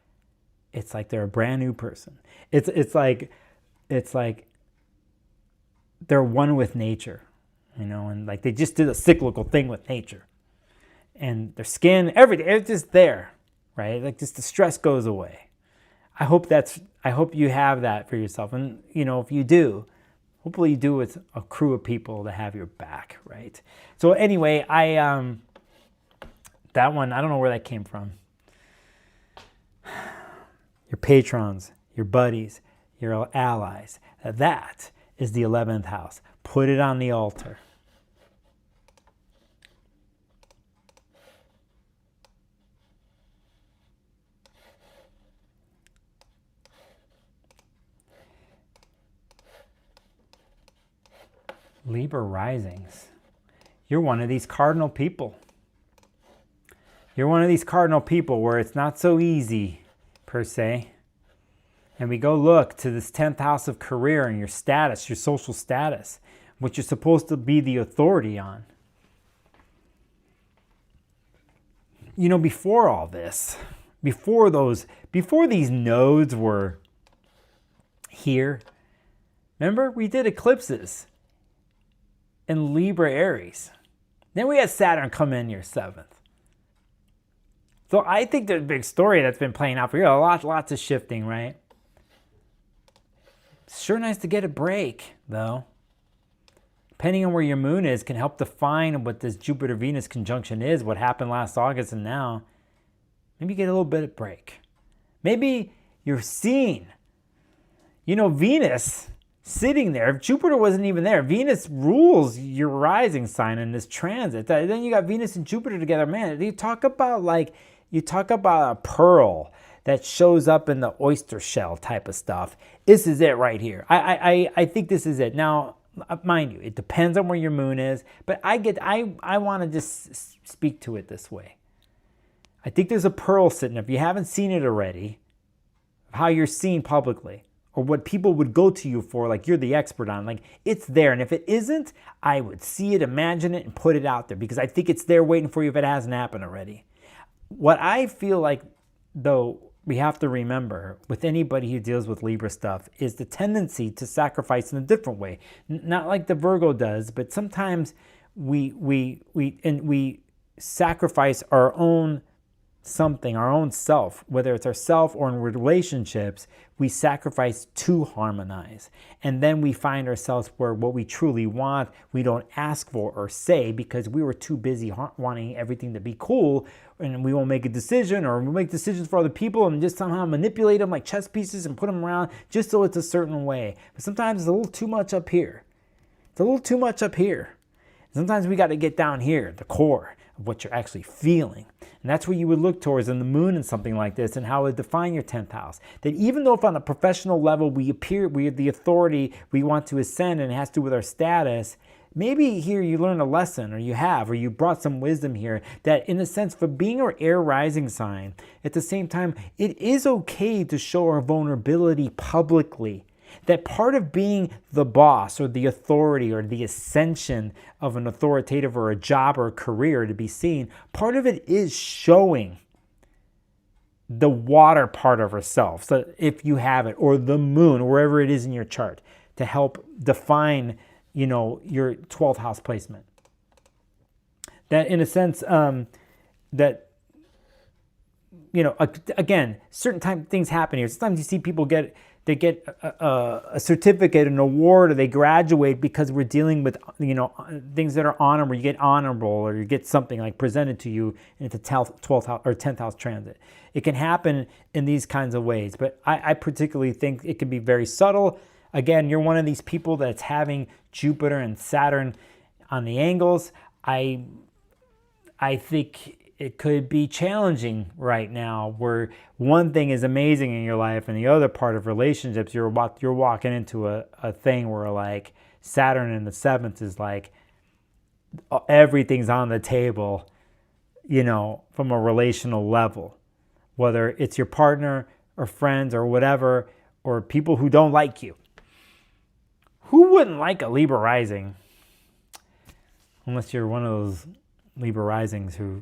[SPEAKER 1] it's like they're a brand new person. It's like they're one with nature, and like they just did a cyclical thing with nature. And their skin, everything, it's just there, right? Like just the stress goes away. I hope you have that for yourself. And if you do, hopefully you do with a crew of people that have your back, right? So anyway, that one, I don't know where that came from. Your patrons, your buddies, your allies. That is the 11th house. Put it on the altar. Libra Risings. You're one of these cardinal people. You're one of these cardinal people where it's not so easy, per se. And we go look to this 10th house of career and your status, your social status, what you're supposed to be the authority on. Before all this, before these nodes were here, remember we did eclipses in Libra Aries. Then we had Saturn come in your 7th. So I think there's a big story that's been playing out for you. Lots of shifting, right? It's sure nice to get a break, though. Depending on where your moon is, can help define what this Jupiter-Venus conjunction is, what happened last August and now. Maybe get a little bit of break. Maybe you're seeing, Venus sitting there. If Jupiter wasn't even there, Venus rules your rising sign in this transit. Then you got Venus and Jupiter together. Man, you talk about a pearl that shows up in the oyster shell type of stuff. This is it right here. I think this is it. Now, mind you, it depends on where your moon is, but I want to just speak to it this way. I think there's a pearl sitting there. If you haven't seen it already, how you're seen publicly, or what people would go to you for, like you're the expert on, like it's there. And if it isn't, I would see it, imagine it, and put it out there because I think it's there waiting for you if it hasn't happened already. What I feel like, though, we have to remember with anybody who deals with Libra stuff is the tendency to sacrifice in a different way. Not like the Virgo does, but sometimes we sacrifice our own something, our own self, whether it's ourself or in relationships, we sacrifice to harmonize. And then we find ourselves where what we truly want, we don't ask for or say because we were too busy wanting everything to be cool, and we won't make a decision, or we make decisions for other people and just somehow manipulate them like chess pieces and put them around just so it's a certain way. But sometimes it's a little too much up here. It's a little too much up here. Sometimes we got to get down here, the core of what you're actually feeling. And that's what you would look towards in the moon and something like this, and how it would define your 10th house. That even though if on a professional level we are the authority, we want to ascend, and it has to do with our status, maybe here you learn a lesson, or you brought some wisdom here, that in a sense, for being our air rising sign, at the same time, it is okay to show our vulnerability publicly. That part of being the boss or the authority or the ascension of an authoritative or a job or a career to be seen, part of it is showing the water part of ourselves, so if you have it, or the moon, wherever it is in your chart, to help define, your 12th house placement. That in a sense, again, certain things happen here. Sometimes you see people get a certificate, an award, or they graduate because we're dealing with, things that are honorable. You get honorable, or you get something like presented to you in the 12th house or 10th house transit. It can happen in these kinds of ways, but I particularly think it can be very subtle. Again, you're one of these people that's having Jupiter and Saturn on the angles. I think it could be challenging right now, where one thing is amazing in your life and the other part of relationships, you're walking into a thing where like Saturn in the 7th is like everything's on the table, you know, from a relational level, whether it's your partner or friends or whatever, or people who don't like you. Who wouldn't like a Libra rising? Unless you're one of those Libra risings who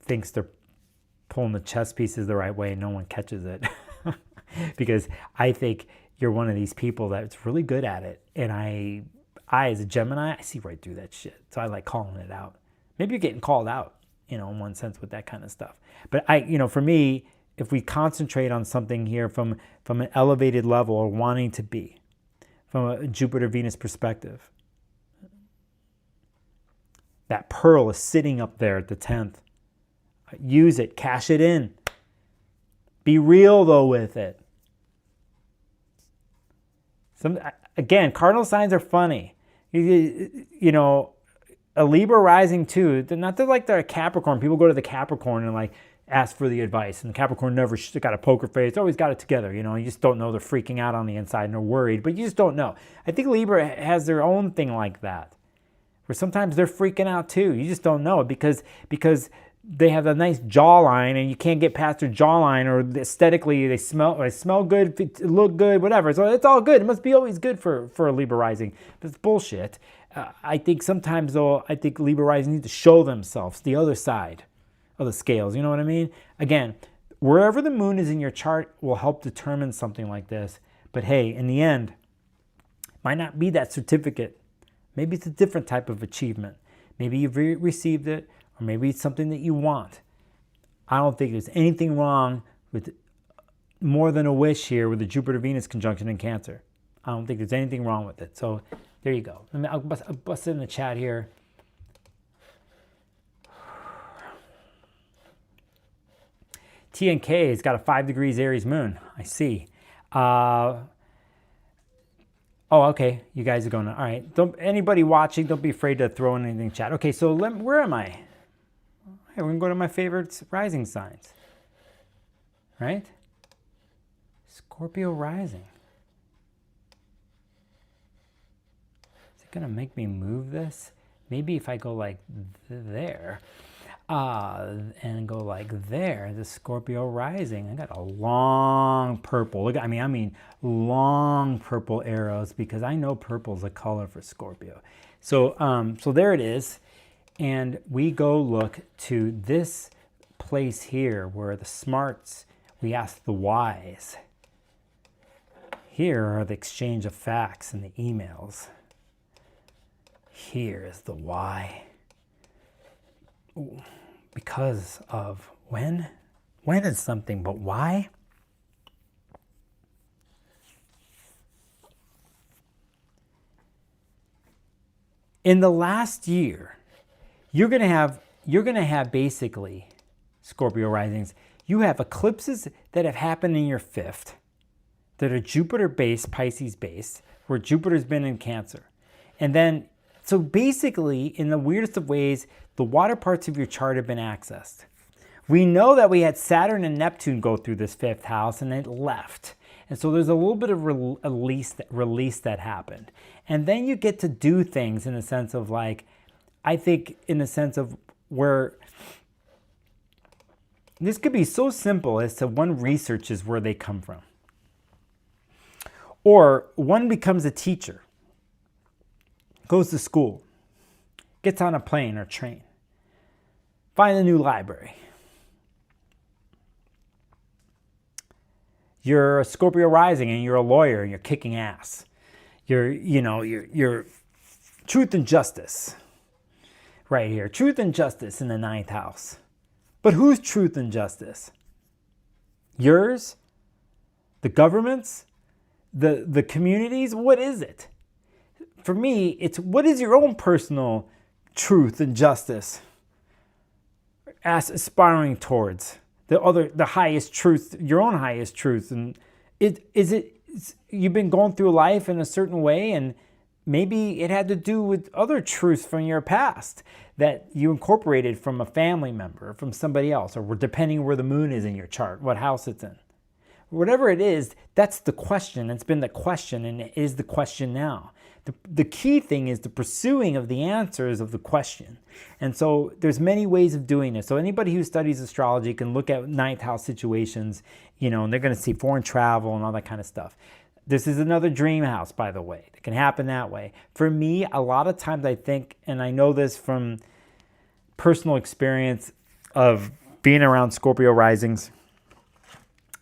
[SPEAKER 1] thinks they're pulling the chess pieces the right way and no one catches it. Because I think you're one of these people that's really good at it. And I as a Gemini, I see right through that shit. So I like calling it out. Maybe you're getting called out, you know, in one sense with that kind of stuff. But for me, if we concentrate on something here from an elevated level or wanting to be, from a Jupiter-Venus perspective, that pearl is sitting up there at the 10th. Use it, cash it in. Be real though with it. Again, cardinal signs are funny. You know, a Libra rising too. Not that like they're a Capricorn. People go to the Capricorn and like ask for the advice, and the Capricorn never got a poker face. Always got it together. You know, you just don't know. They're freaking out on the inside and they're worried, but you just don't know. I think Libra has their own thing like that, where sometimes they're freaking out too. You just don't know because they have a nice jawline and you can't get past their jawline, or aesthetically they smell good, look good, whatever. So it's all good. It must be always good for a Libra rising. But it's bullshit. I think sometimes though, Libra rising need to show themselves, the other side of the scales. You know what I mean? Again, wherever the moon is in your chart will help determine something like this. But hey, in the end, might not be that certificate. Maybe it's a different type of achievement. Maybe you've received it, or maybe it's something that you want. I don't think there's anything wrong with more than a wish here with the Jupiter-Venus conjunction in Cancer. I don't think there's anything wrong with it. So there you go. I'll bust it in the chat here. TNK has got a 5 degrees Aries moon. I see. Oh, okay. You guys are going to, all right. Anybody watching, don't be afraid to throw in anything in chat. Okay, so where am I? Hey, we're going to go to my favorite rising signs. Right? Scorpio Rising. Is it going to make me move this? Maybe if I go like there. And go like there, the Scorpio Rising. I got a long purple. Look, I mean long purple arrows, because I know purple's a color for Scorpio. So, so there it is. And we go look to this place here where the smarts, we ask the whys. Here are the exchange of facts and the emails. Here is the why. Ooh. Because of when? When is something, but why? In the last year, you're gonna have basically, Scorpio risings, you have eclipses that have happened in your 5th that are Jupiter-based, Pisces-based, where Jupiter's been in Cancer. And then, so basically, in the weirdest of ways, the water parts of your chart have been accessed. We know that we had Saturn and Neptune go through this 5th house and it left. And so there's a little bit of release that happened. And then you get to do things in the sense of like, I think in the sense of where this could be so simple as to one researches where they come from. Or one becomes a teacher, goes to school, gets on a plane or train, find a new library. You're a Scorpio rising and you're a lawyer and you're kicking ass. You're truth and justice right here. Truth and justice in the 9th house. But whose truth and justice? Yours? The government's? The communities? What is it? For me, it's what is your own personal truth and justice aspiring towards the highest truth, your own highest truth. And you've been going through life in a certain way, and maybe it had to do with other truths from your past that you incorporated from a family member, from somebody else, or depending where the moon is in your chart, what house it's in. Whatever it is, that's the question. It's been the question, and it is the question now. The key thing is the pursuing of the answers of the question. And so there's many ways of doing this. So anybody who studies astrology can look at ninth house situations, and they're going to see foreign travel and all that kind of stuff. This is another dream house, by the way. It can happen that way. For me, a lot of times I think, and I know this from personal experience of being around Scorpio risings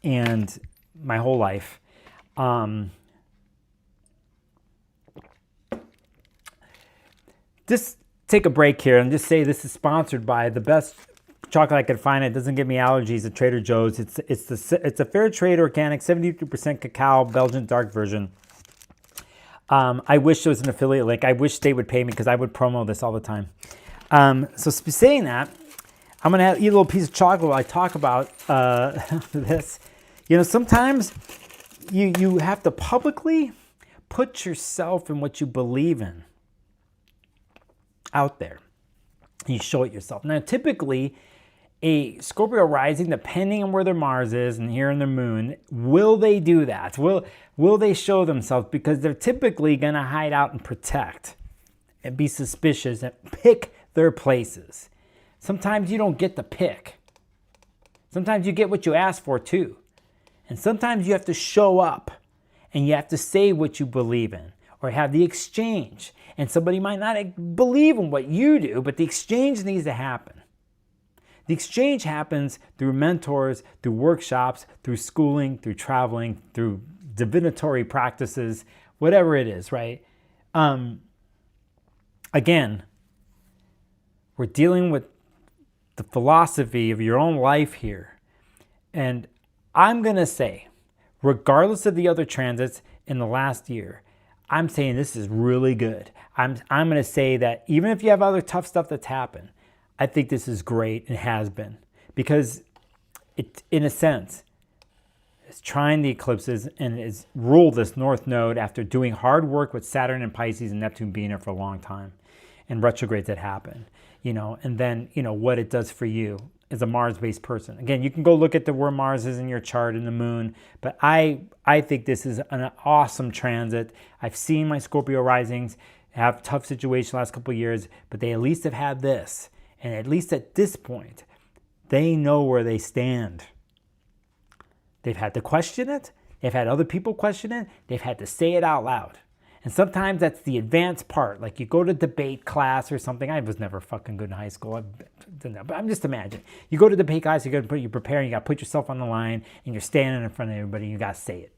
[SPEAKER 1] and my whole life, just take a break here and just say this is sponsored by the best chocolate I could find. It doesn't give me allergies at Trader Joe's. It's a fair trade organic, 72% cacao, Belgian dark version. I wish there was an affiliate link. I wish they would pay me because I would promo this all the time. So saying that, I'm going to eat a little piece of chocolate while I talk about this. Sometimes you have to publicly put yourself in what you believe in out there. You show it yourself. Now, typically, a Scorpio rising, depending on where their Mars is and here in their moon, will they do that? Will they show themselves? Because they're typically going to hide out and protect and be suspicious and pick their places. Sometimes you don't get to pick. Sometimes you get what you ask for too. And sometimes you have to show up and you have to say what you believe in or have the exchange. And somebody might not believe in what you do, but the exchange needs to happen. The exchange happens through mentors, through workshops, through schooling, through traveling, through divinatory practices, whatever it is, right? Again, we're dealing with the philosophy of your own life here. And I'm going to say, regardless of the other transits in the last year, I'm saying this is really good. I'm going to say that even if you have other tough stuff that's happened, I think this is great and has been. Because it, in a sense, is trying the eclipses and is ruled this North Node after doing hard work with Saturn and Pisces and Neptune being there for a long time and retrogrades that happen. And then, what it does for you as a Mars-based person. Again, you can go look at where Mars is in your chart and the moon, but I think this is an awesome transit. I've seen my Scorpio risings have tough situations the last couple of years, but they at least have had this. And at least at this point, they know where they stand. They've had to question it. They've had other people question it. They've had to say it out loud. And sometimes that's the advanced part. Like you go to debate class or something. I was never fucking good in high school. But I'm just imagining. You go to debate class, you're preparing, you got to put yourself on the line, and you're standing in front of everybody, and you got to say it.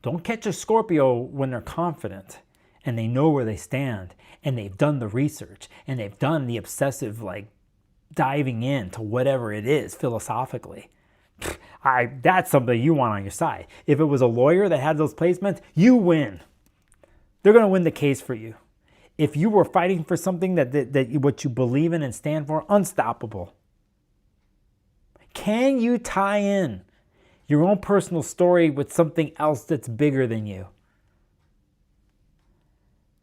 [SPEAKER 1] Don't catch a Scorpio when they're confident and they know where they stand and they've done the research and they've done the obsessive diving into whatever it is philosophically. That's something you want on your side. If it was a lawyer that had those placements, you win. They're going to win the case for you. If you were fighting for something that what you believe in and stand for, unstoppable. Can you tie in your own personal story with something else that's bigger than you?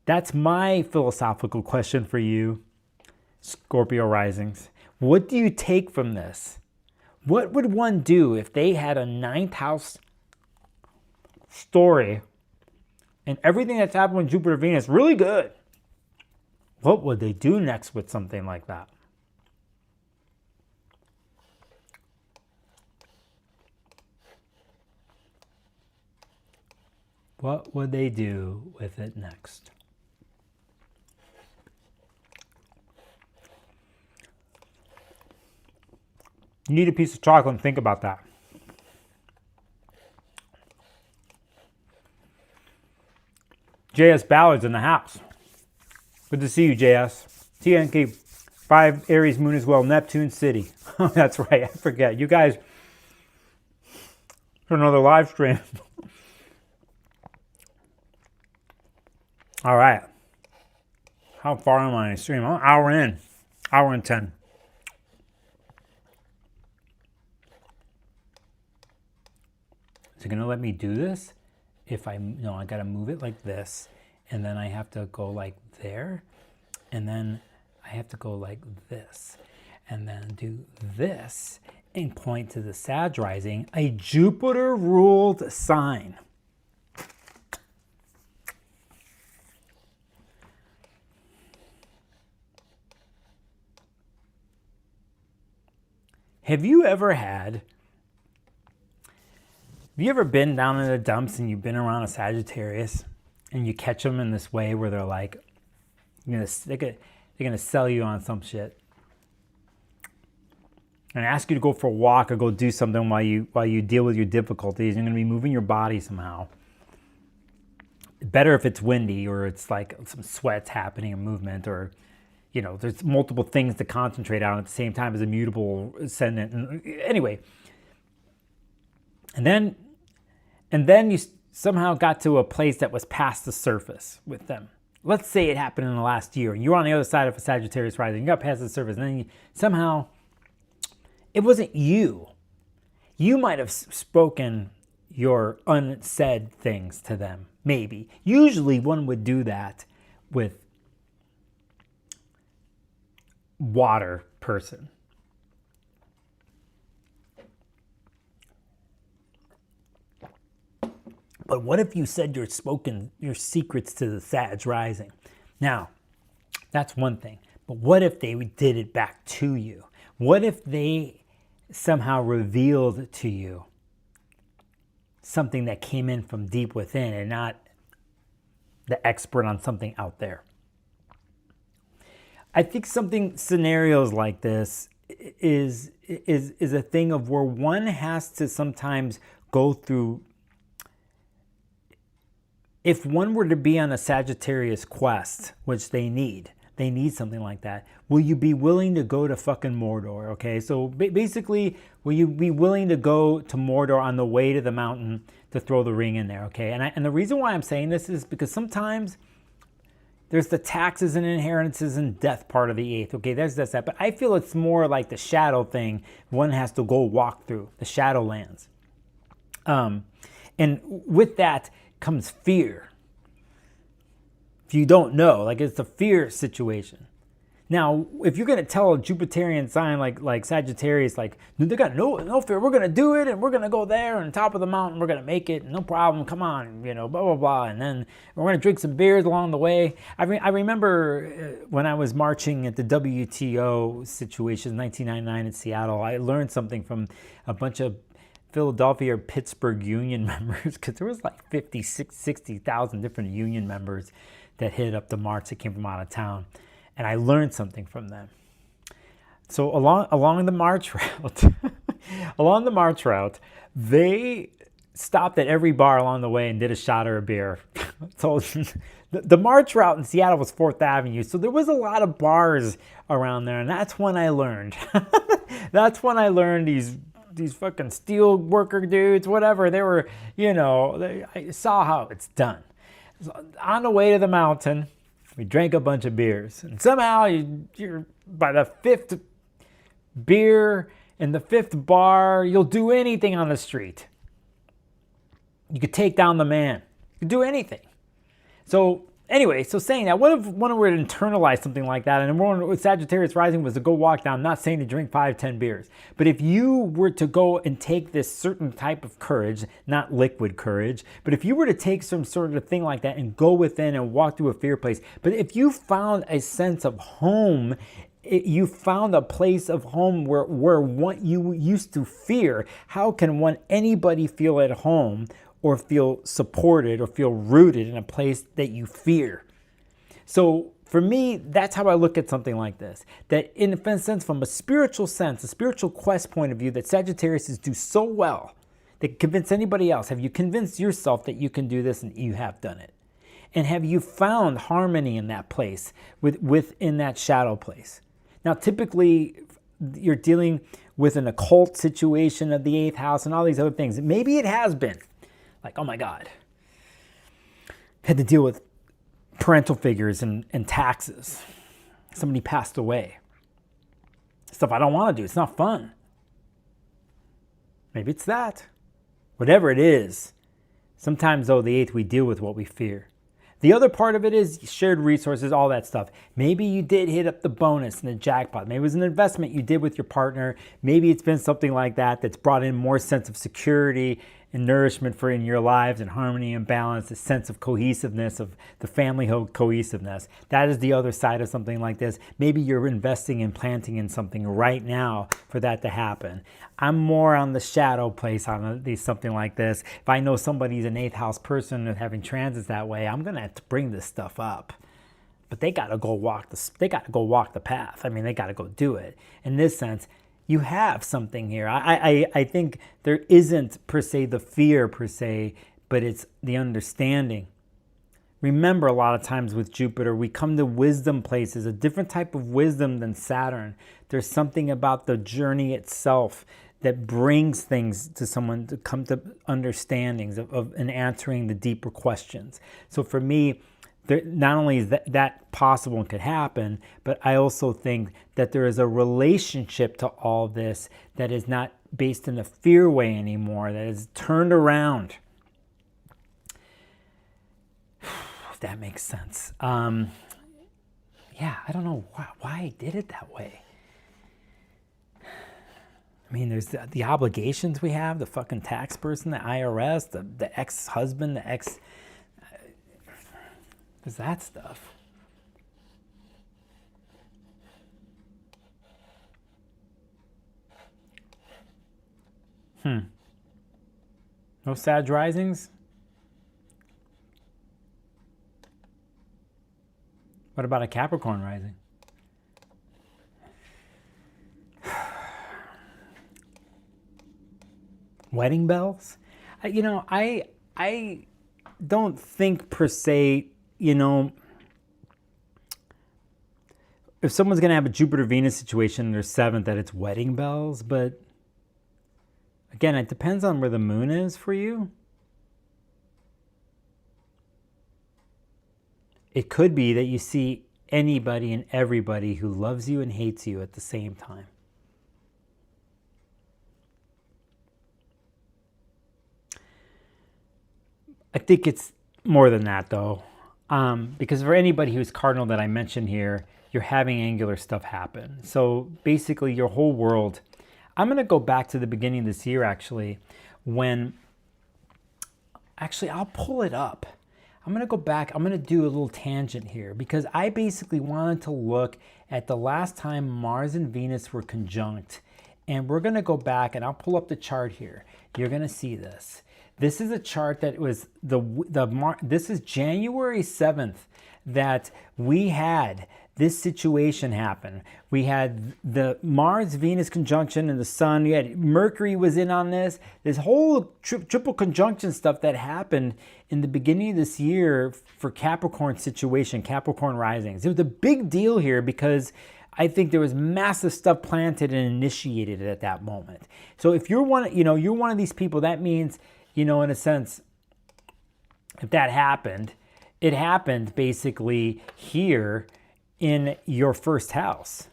[SPEAKER 1] That's my philosophical question for you, Scorpio risings. What do you take from this? What would one do if they had a ninth house story and everything that's happened with Jupiter, Venus, really good? What would they do next with something like that? What would they do with it next? You need a piece of chocolate and think about that. JS Ballard's in the house. Good to see you, JS. TNK 5 Aries moon as well. Neptune City. Oh, that's right. I forget. You guys for another live stream. All right. How far am I in the stream? I'm an hour in. Hour and 10. Is it going to let me do this? if I got to move it like this, and then I have to go like there, and then I have to go like this, and then do this, and point to the Sag rising, a Jupiter-ruled sign. Have you ever been down in the dumps and you've been around a Sagittarius and you catch them in this way where they're like, they're gonna sell you on some shit and ask you to go for a walk or go do something while you deal with your difficulties. You're gonna be moving your body somehow. Better if it's windy or it's like some sweats happening or movement, or there's multiple things to concentrate on at the same time as a mutable ascendant. Anyway, and then you somehow got to a place that was past the surface with them. Let's say it happened in the last year, and you're on the other side of a Sagittarius rising. You got past the surface, and then somehow it wasn't you. You might have spoken your unsaid things to them, maybe. Usually one would do that with water person. But what if you said your secrets to the Sag rising? Now, that's one thing. But what if they did it back to you? What if they somehow revealed to you something that came in from deep within and not the expert on something out there? I think scenarios like this is a thing of where one has to sometimes go through. If one were to be on a Sagittarius quest, which they need something like that, will you be willing to go to fucking Mordor? Okay, so basically, will you be willing to go to Mordor on the way to the mountain to throw the ring in there? Okay, and the reason why I'm saying this is because sometimes there's the taxes and inheritances and death part of the 8th. Okay, there's that. But I feel it's more like the shadow thing one has to go walk through, the shadow lands. And with that comes fear. If you don't know, like it's a fear situation. Now, if you're going to tell a Jupiterian sign like Sagittarius, like, they got no fear, we're going to do it, and we're going to go there, and top of the mountain, we're going to make it, no problem, come on, blah, blah, blah, and then we're going to drink some beers along the way. I remember when I was marching at the WTO situation, 1999 in Seattle, I learned something from a bunch of Philadelphia or Pittsburgh union members, because there was like 60,000 different union members that hit up the march that came from out of town. And I learned something from them. So along the march route, they stopped at every bar along the way and did a shot or a beer. So the march route in Seattle was 4th Avenue. So there was a lot of bars around there. And that's when I learned. That's when I learned these fucking steel worker dudes, whatever. They were, I saw how it's done. So on the way to the mountain, we drank a bunch of beers, and somehow you're by the 5th beer in the 5th bar, you'll do anything on the street. You could take down the man. You could do anything. So anyway, saying that, what if one were to internalize something like that, and one with Sagittarius Rising was to go walk down, not saying to drink 5-10 beers, but if you were to go and take this certain type of courage, not liquid courage, but if you were to take some sort of thing like that and go within and walk through a fear place, but if you found a sense of home, you found a place of home where what you used to fear, how can anybody feel at home or feel supported or feel rooted in a place that you fear? So for me, that's how I look at something like this. That in a sense, from a spiritual sense, a spiritual quest point of view, that Sagittarius do so well, they can convince anybody else. Have you convinced yourself that you can do this, and you have done it? And have you found harmony in that place, within that shadow place? Now, typically, you're dealing with an occult situation of the 8th house and all these other things. Maybe it has been. Like, oh my God, had to deal with parental figures and taxes. Somebody passed away. Stuff I don't want to do. It's not fun. Maybe it's that. Whatever it is, Sometimes, though, the 8th, we deal with what we fear. The other part of it is shared resources, all that stuff. Maybe you did hit up the bonus and the jackpot. Maybe it was an investment you did with your partner. Maybe it's been something like that that's brought in more sense of security and nourishment for in your lives, and harmony and balance, a sense of cohesiveness, of the family cohesiveness. That is the other side of something like this. Maybe you're investing and planting in something right now for that to happen. I'm more on the shadow place on something like this. If I know somebody's an 8th house person and having transits that way, I'm gonna have to bring this stuff up. But they gotta go walk the path. I mean, they gotta go do it. In this sense, you have something here. I think there isn't per se the fear per se, but it's the understanding. Remember, a lot of times with Jupiter, we come to wisdom places, a different type of wisdom than Saturn. There's something about the journey itself that brings things to someone to come to understandings of and answering the deeper questions. So for me, not only is that possible and could happen, but I also think that there is a relationship to all this that is not based in a fear way anymore, that is turned around. If that makes sense. Yeah, I don't know why I did it that way. I mean, there's the obligations we have, the fucking tax person, the IRS, the ex-husband, the ex... There's that stuff. No Sag Risings? What about a Capricorn Rising? Wedding bells? I don't think per se, if someone's going to have a Jupiter-Venus situation in their 7th, that it's wedding bells. But again, it depends on where the moon is for you. It could be that you see anybody and everybody who loves you and hates you at the same time. I think it's more than that, though. Because for anybody who's cardinal that I mentioned here, you're having angular stuff happen. So basically your whole world, I'm going to go back to the beginning of this year, actually, I'll pull it up. I'm going to go back. I'm going to do a little tangent here because I basically wanted to look at the last time Mars and Venus were conjunct. And we're going to go back and I'll pull up the chart here. You're going to see this. This is a chart that was this is January 7th that we had this situation happen. We had the Mars-Venus conjunction and the Sun. You had Mercury was in on this. This whole triple conjunction stuff that happened in the beginning of this year for Capricorn situation, Capricorn Risings. It was a big deal here because I think there was massive stuff planted and initiated at that moment. So if you're you're one of these people, that means, in a sense, if that happened, it happened basically here in your first house.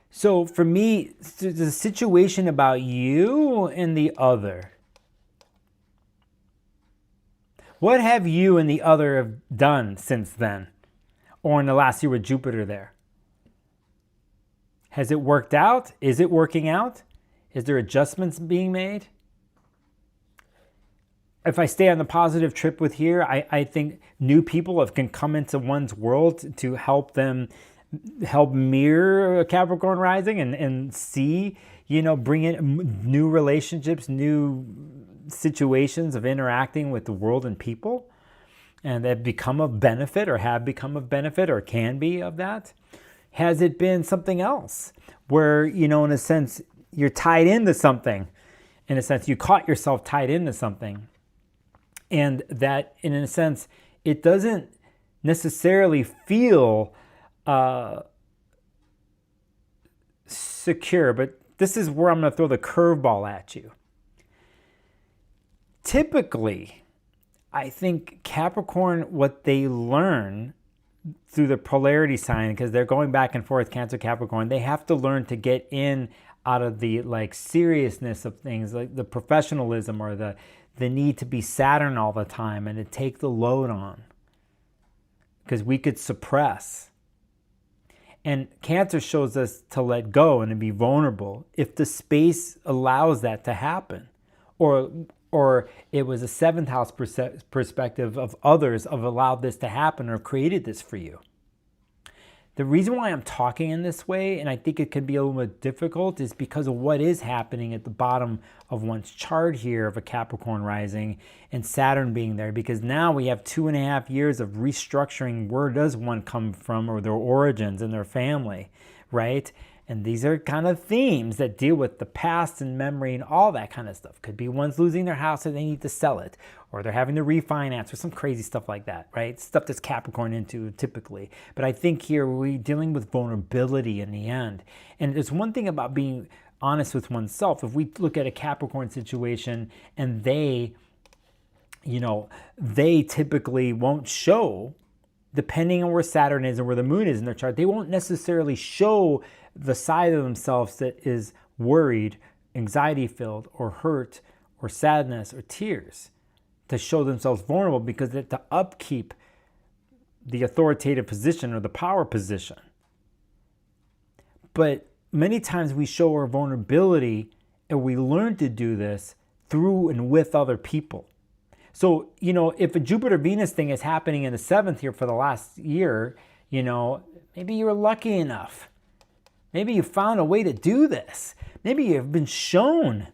[SPEAKER 1] So for me, the situation about you and the other. What have you and the other have done since then? Or in the last year with Jupiter there? Has it worked out? Is it working out? Is there adjustments being made? If I stay on the positive trip with here, I think new people can come into one's world to help mirror a Capricorn Rising and see, bring in new relationships, new situations of interacting with the world and people, and that become of benefit or have become of benefit or can be of that. Has it been something else where, in a sense, you're tied into something? In a sense, you caught yourself tied into something. And that, in a sense, it doesn't necessarily feel secure. But this is where I'm going to throw the curveball at you. Typically, I think Capricorn, what they learn through the polarity sign, because they're going back and forth, Cancer, Capricorn, they have to learn to get in out of the like seriousness of things, like the professionalism or the need to be Saturn all the time and to take the load on, because we could suppress. And Cancer shows us to let go and to be vulnerable if the space allows that to happen. Or it was a 7th house perspective of others have allowed this to happen or created this for you. The reason why I'm talking in this way, and I think it can be a little bit difficult, is because of what is happening at the bottom of one's chart here of a Capricorn rising and Saturn being there. Because now we have 2.5 years of restructuring where does one come from or their origins and their family, right? And these are kind of themes that deal with the past and memory and all that kind of stuff. Could be one's losing their house and they need to sell it, or they're having to refinance or some crazy stuff like that, right? Stuff that's Capricorn into typically. But I think here we're dealing with vulnerability in the end. And there's one thing about being honest with oneself. If we look at a Capricorn situation and they typically won't show, depending on where Saturn is and where the moon is in their chart, they won't necessarily show the side of themselves that is worried, anxiety-filled, or hurt, or sadness, or tears, to show themselves vulnerable, because to upkeep the authoritative position or the power position. But many times we show our vulnerability, and we learn to do this through and with other people. So, if a Jupiter-Venus thing is happening in the 7th here for the last year, maybe you were lucky enough. Maybe you found a way to do this. Maybe you have been shown,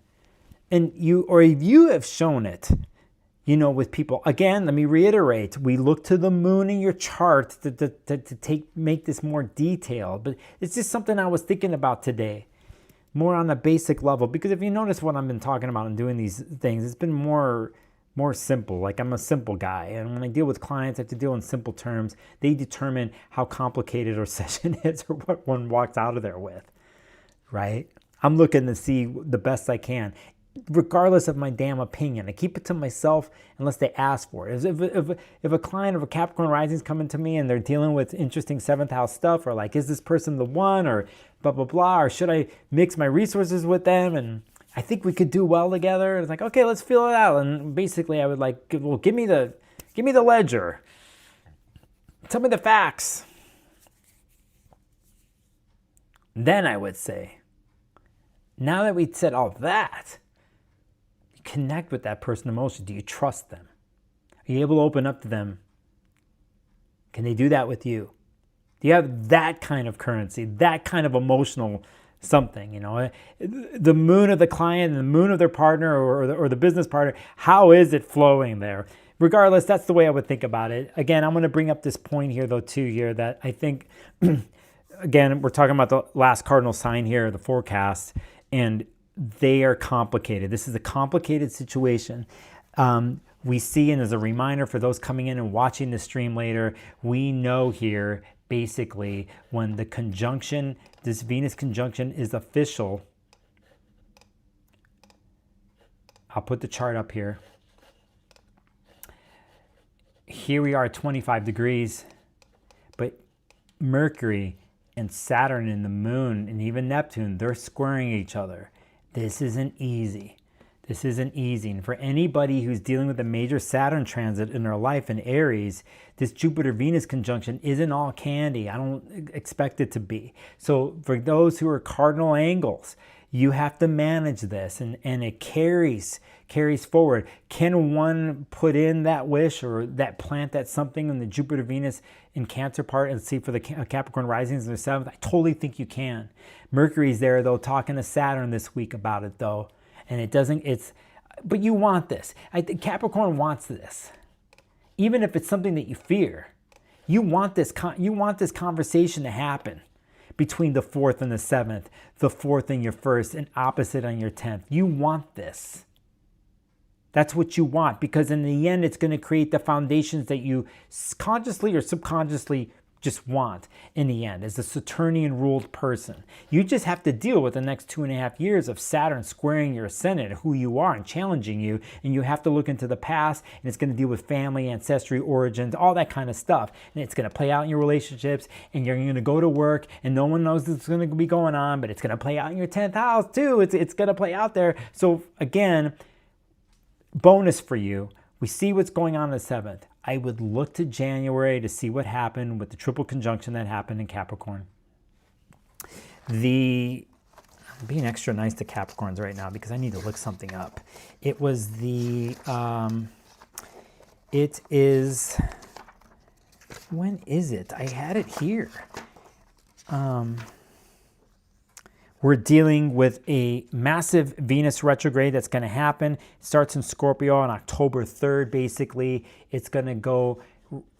[SPEAKER 1] or you have shown it, with people. Again, let me reiterate, we look to the moon in your chart to make this more detailed, but it's just something I was thinking about today, more on a basic level, because if you notice what I've been talking about and doing these things, it's been more simple. Like, I'm a simple guy, and when I deal with clients, I have to deal in simple terms. They determine how complicated our session is or what one walks out of there with, right? I'm looking to see the best I can, regardless of my damn opinion. I keep it to myself unless they ask for it. If a client of a Capricorn Rising is coming to me and they're dealing with interesting 7th house stuff, or like, is this person the one, or blah, blah, blah, or should I mix my resources with them, and I think we could do well together. It's like, okay, let's feel it out. And basically I would like, well, give me the ledger. Tell me the facts. Then I would say, now that we've said all that, you connect with that person emotionally. Do you trust them? Are you able to open up to them? Can they do that with you? Do you have that kind of currency, that kind of emotional something, the moon of the client and the moon of their partner or the business partner, how is it flowing there? Regardless, that's the way I would think about it. Again, I'm going to bring up this point here, though, too, here, that I think, again, we're talking about the last cardinal sign here, the forecast, and they are complicated. This is a complicated situation. We see, and as a reminder for those coming in and watching the stream later, we know here, basically, when the conjunction, this Venus conjunction is official. I'll put the chart up here. Here we are at 25 degrees, but Mercury and Saturn and the moon and even Neptune, they're squaring each other. This isn't easy. This isn't easy. And for anybody who's dealing with a major Saturn transit in their life in Aries, this Jupiter-Venus conjunction isn't all candy. I don't expect it to be. So for those who are cardinal angles, you have to manage this, and it carries forward. Can one put in that wish or that plant that something in the Jupiter-Venus in Cancer part and see for the Capricorn risings in the 7th? I totally think you can. Mercury's there, though, talking to Saturn this week about it, though. And but you want this. I think Capricorn wants this. Even if it's something that you fear, you want this conversation to happen between the 4th and the 7th, the 4th and your 1st, and opposite on your 10th. You want this. That's what you want, because in the end, it's going to create the foundations that you consciously or subconsciously just want in the end as a Saturnian ruled person. You just have to deal with the next 2.5 years of Saturn squaring your ascendant, who you are, and challenging you. And you have to look into the past, and it's going to deal with family, ancestry, origins, all that kind of stuff. And it's going to play out in your relationships, and you're going to go to work, and no one knows what's going to be going on, but it's going to play out in your 10th house too. It's going to play out there. So again, bonus for you. We see what's going on the 7th. I would look to January to see what happened with the triple conjunction that happened in Capricorn. I'm being extra nice to Capricorns right now because I need to look something up. It was when is it? I had it here. We're dealing with a massive Venus retrograde that's going to happen. It starts in Scorpio on October 3rd, basically. It's going to go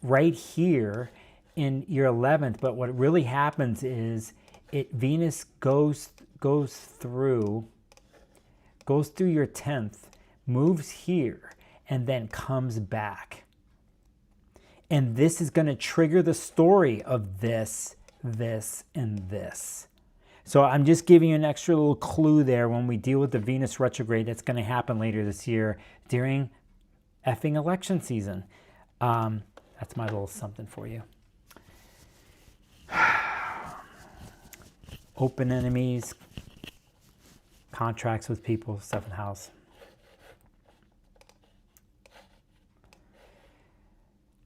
[SPEAKER 1] right here in your 11th. But what really happens is Venus goes through your 10th, moves here, and then comes back. And this is going to trigger the story of this, and this. So I'm just giving you an extra little clue there when we deal with the Venus retrograde that's going to happen later this year during effing election season. That's my little something for you. Open enemies, contracts with people, 7th house.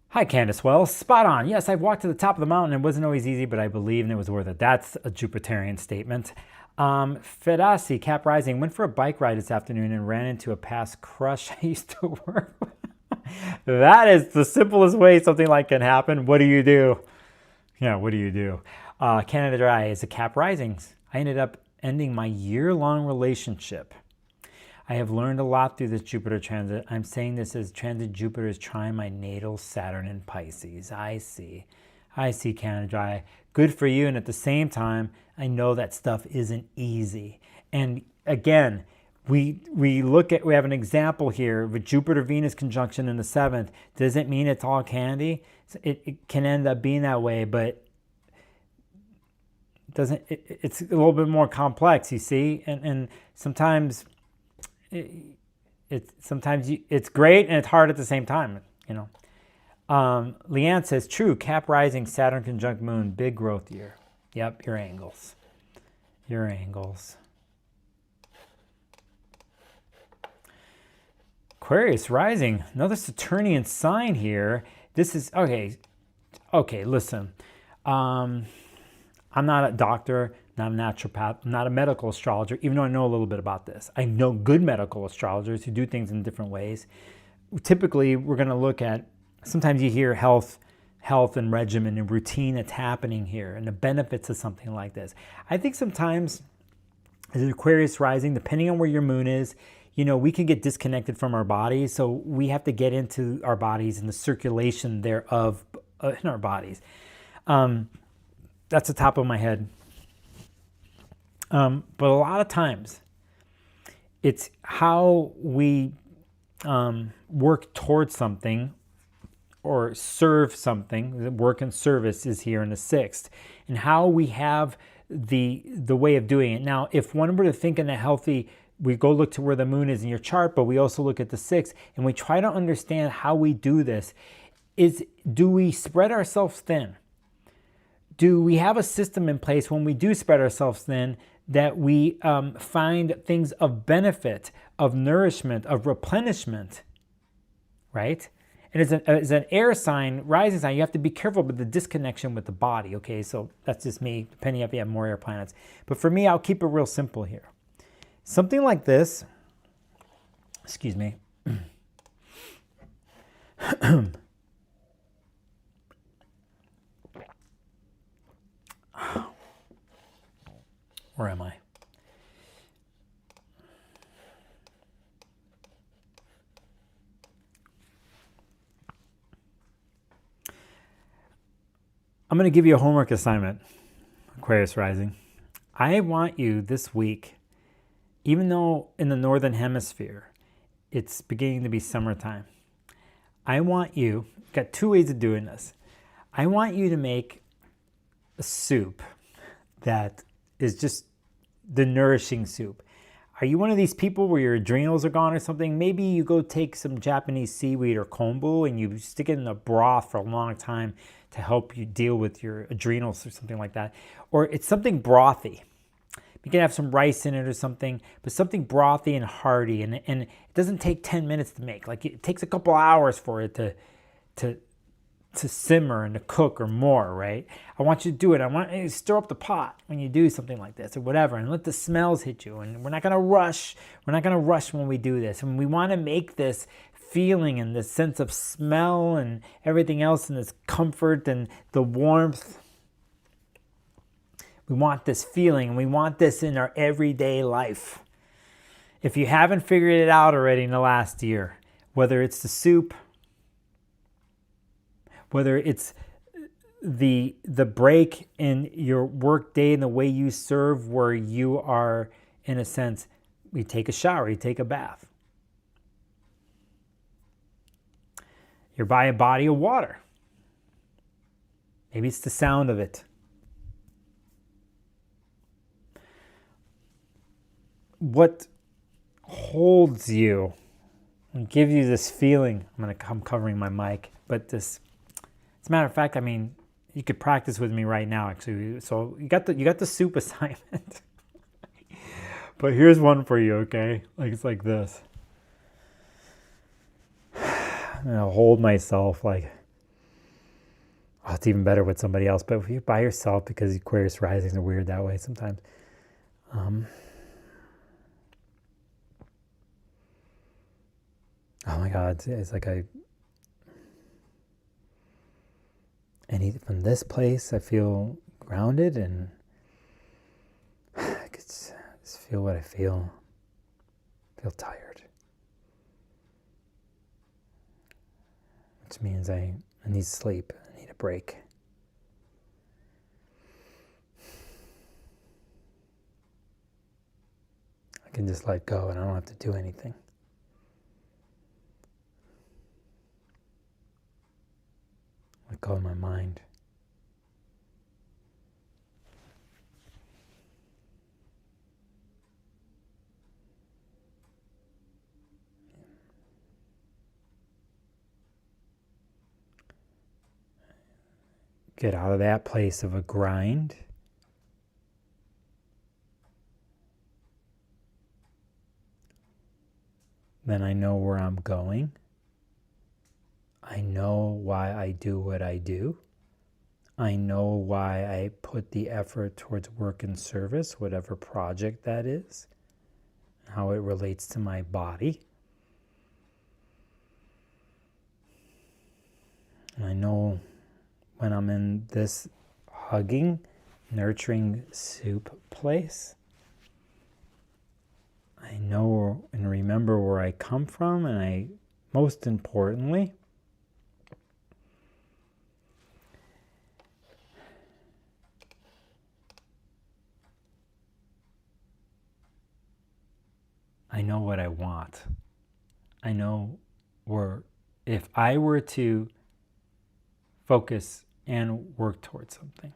[SPEAKER 1] Hi, Candace Wells. Spot on. Yes, I've walked to the top of the mountain. It wasn't always easy, but I believed it was worth it. That's a Jupiterian statement. Fedasi, Cap Rising, went for a bike ride this afternoon and ran into a past crush I used to work with. That is the simplest way something like can happen. What do you do? Yeah, what do you do? Canada Dry is a Cap Risings. I ended up ending my year-long relationship. I have learned a lot through this Jupiter transit. I'm saying this as transit Jupiter is trying my natal Saturn in Pisces. I see, Canada Dry. Good for you. And at the same time, I know that stuff isn't easy. And again, we have an example here with Jupiter-Venus conjunction in the 7th. Doesn't mean it's all candy. It can end up being that way, but it's a little bit more complex, you see? And sometimes it's great and it's hard at the same time, you know. Leanne says, true, Cap Rising, Saturn conjunct Moon, big growth year. Yep, your angles. Aquarius Rising, another Saturnian sign here. This is, okay, listen. I'm not a doctor, not a naturopath, I'm not a medical astrologer, even though I know a little bit about this. I know good medical astrologers who do things in different ways. Typically, we're going to look at, sometimes you hear health and regimen and routine that's happening here and the benefits of something like this. I think sometimes as an Aquarius Rising, depending on where your moon is, you know, we can get disconnected from our bodies. So we have to get into our bodies and the circulation thereof in our bodies. That's the top of my head. But a lot of times, it's how we work towards something or serve something. Work and service is here in the 6th. And how we have the way of doing it. Now, if one were to think in a healthy, we go look to where the moon is in your chart, but we also look at the 6th, and we try to understand how we do this. Do we spread ourselves thin? Do we have a system in place when we do spread ourselves thin that we find things of benefit, of nourishment, of replenishment, right? And as an air sign, rising sign, you have to be careful with the disconnection with the body, okay? So that's just me, depending if you have more air planets. But for me, I'll keep it real simple here. Something like this, excuse me. Where am I? I'm going to give you a homework assignment, Aquarius Rising. I want you this week, even though in the Northern Hemisphere, it's beginning to be summertime, I want you, got 2 ways of doing this. I want you to make a soup that is just the nourishing soup. Are you one of these people where your adrenals are gone or something? Maybe you go take some Japanese seaweed or kombu and you stick it in the broth for a long time to help you deal with your adrenals or something like that. Or it's something brothy. You can have some rice in it or something, but something brothy and hearty. And it doesn't take 10 minutes to make. Like it takes a couple hours for it to simmer and to cook or more, right? I want you to do it. I want you to stir up the pot when you do something like this or whatever, and let the smells hit you. And we're not going to rush. We're not going to rush when we do this. And we want to make this feeling and this sense of smell and everything else and this comfort and the warmth. We want this feeling, and we want this in our everyday life. If you haven't figured it out already in the last year, whether it's the soup, whether it's the break in your work day and the way you serve, where you are, in a sense, you take a shower, you take a bath. You're by a body of water. Maybe it's the sound of it. What holds you and gives you this feeling? I'm covering my mic, but this. As a matter of fact, I mean, you could practice with me right now, actually. So you got the soup assignment. But here's one for you, okay? Like it's like this. I'm gonna hold myself like. Oh, it's even better with somebody else. But if you're by yourself, because Aquarius Rising are weird that way sometimes. Oh my God, it's like from this place, I feel grounded and I could just feel what I feel. I feel tired. Which means I need sleep. I need a break. I can just let go and I don't have to do anything. Let go of my mind. Get out of that place of a grind. Then I know where I'm going. I know why I do what I do. I know why I put the effort towards work and service, whatever project that is, how it relates to my body. And I know when I'm in this hugging, nurturing soup place, I know and remember where I come from, and most importantly, I know what I want. I know where, if I were to focus and work towards something,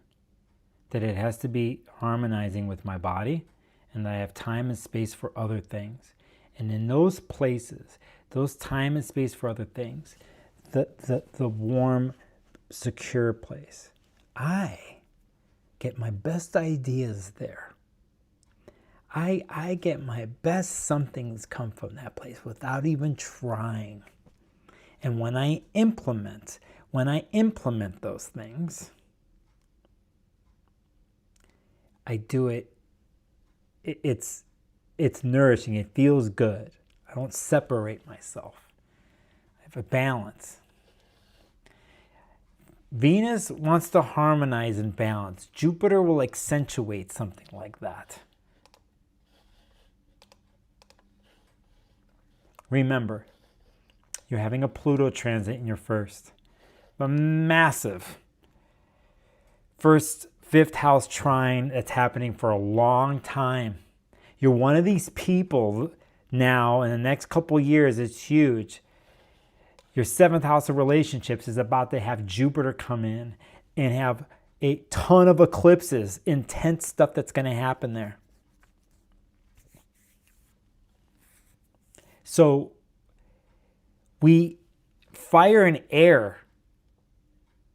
[SPEAKER 1] that it has to be harmonizing with my body, and that I have time and space for other things. And in those places, those time and space for other things, the warm, secure place, I get my best ideas there. I get my best somethings come from that place without even trying. And when I implement those things, I do it. It's nourishing. It feels good. I don't separate myself. I have a balance. Venus wants to harmonize and balance. Jupiter will accentuate something like that. Remember, you're having a Pluto transit in your first. A massive first, fifth house trine that's happening for a long time. You're one of these people now in the next couple years, it's huge. Your seventh house of relationships is about to have Jupiter come in and have a ton of eclipses, intense stuff that's going to happen there. So we fire and air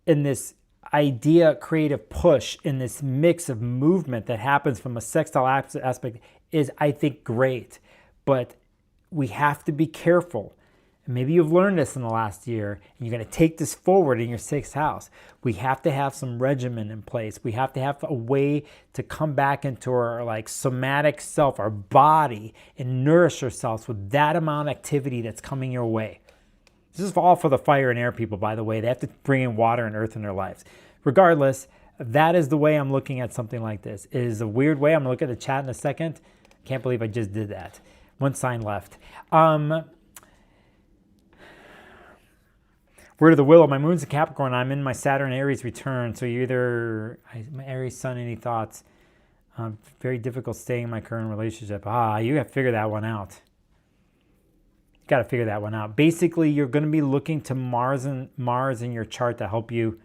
[SPEAKER 1] in this idea, creative push, in this mix of movement that happens from a sextile aspect is, I think, great. But we have to be careful. And maybe you've learned this in the last year, and you're going to take this forward in your 6th house. We have to have some regimen in place. We have to have a way to come back into our like somatic self, our body, and nourish ourselves with that amount of activity that's coming your way. This is all for the fire and air people, by the way. They have to bring in water and earth in their lives. Regardless, that is the way I'm looking at something like this. It is a weird way. I'm going to look at the chat in a second. Can't believe I just did that. One sign left. Word of the Willow. My moon's in Capricorn. I'm in my Saturn Aries return. So you either, my Aries sun, any thoughts? Very difficult staying in my current relationship. You have to figure that one out. You got to figure that one out. Basically, you're going to be looking to Mars in your chart to help you.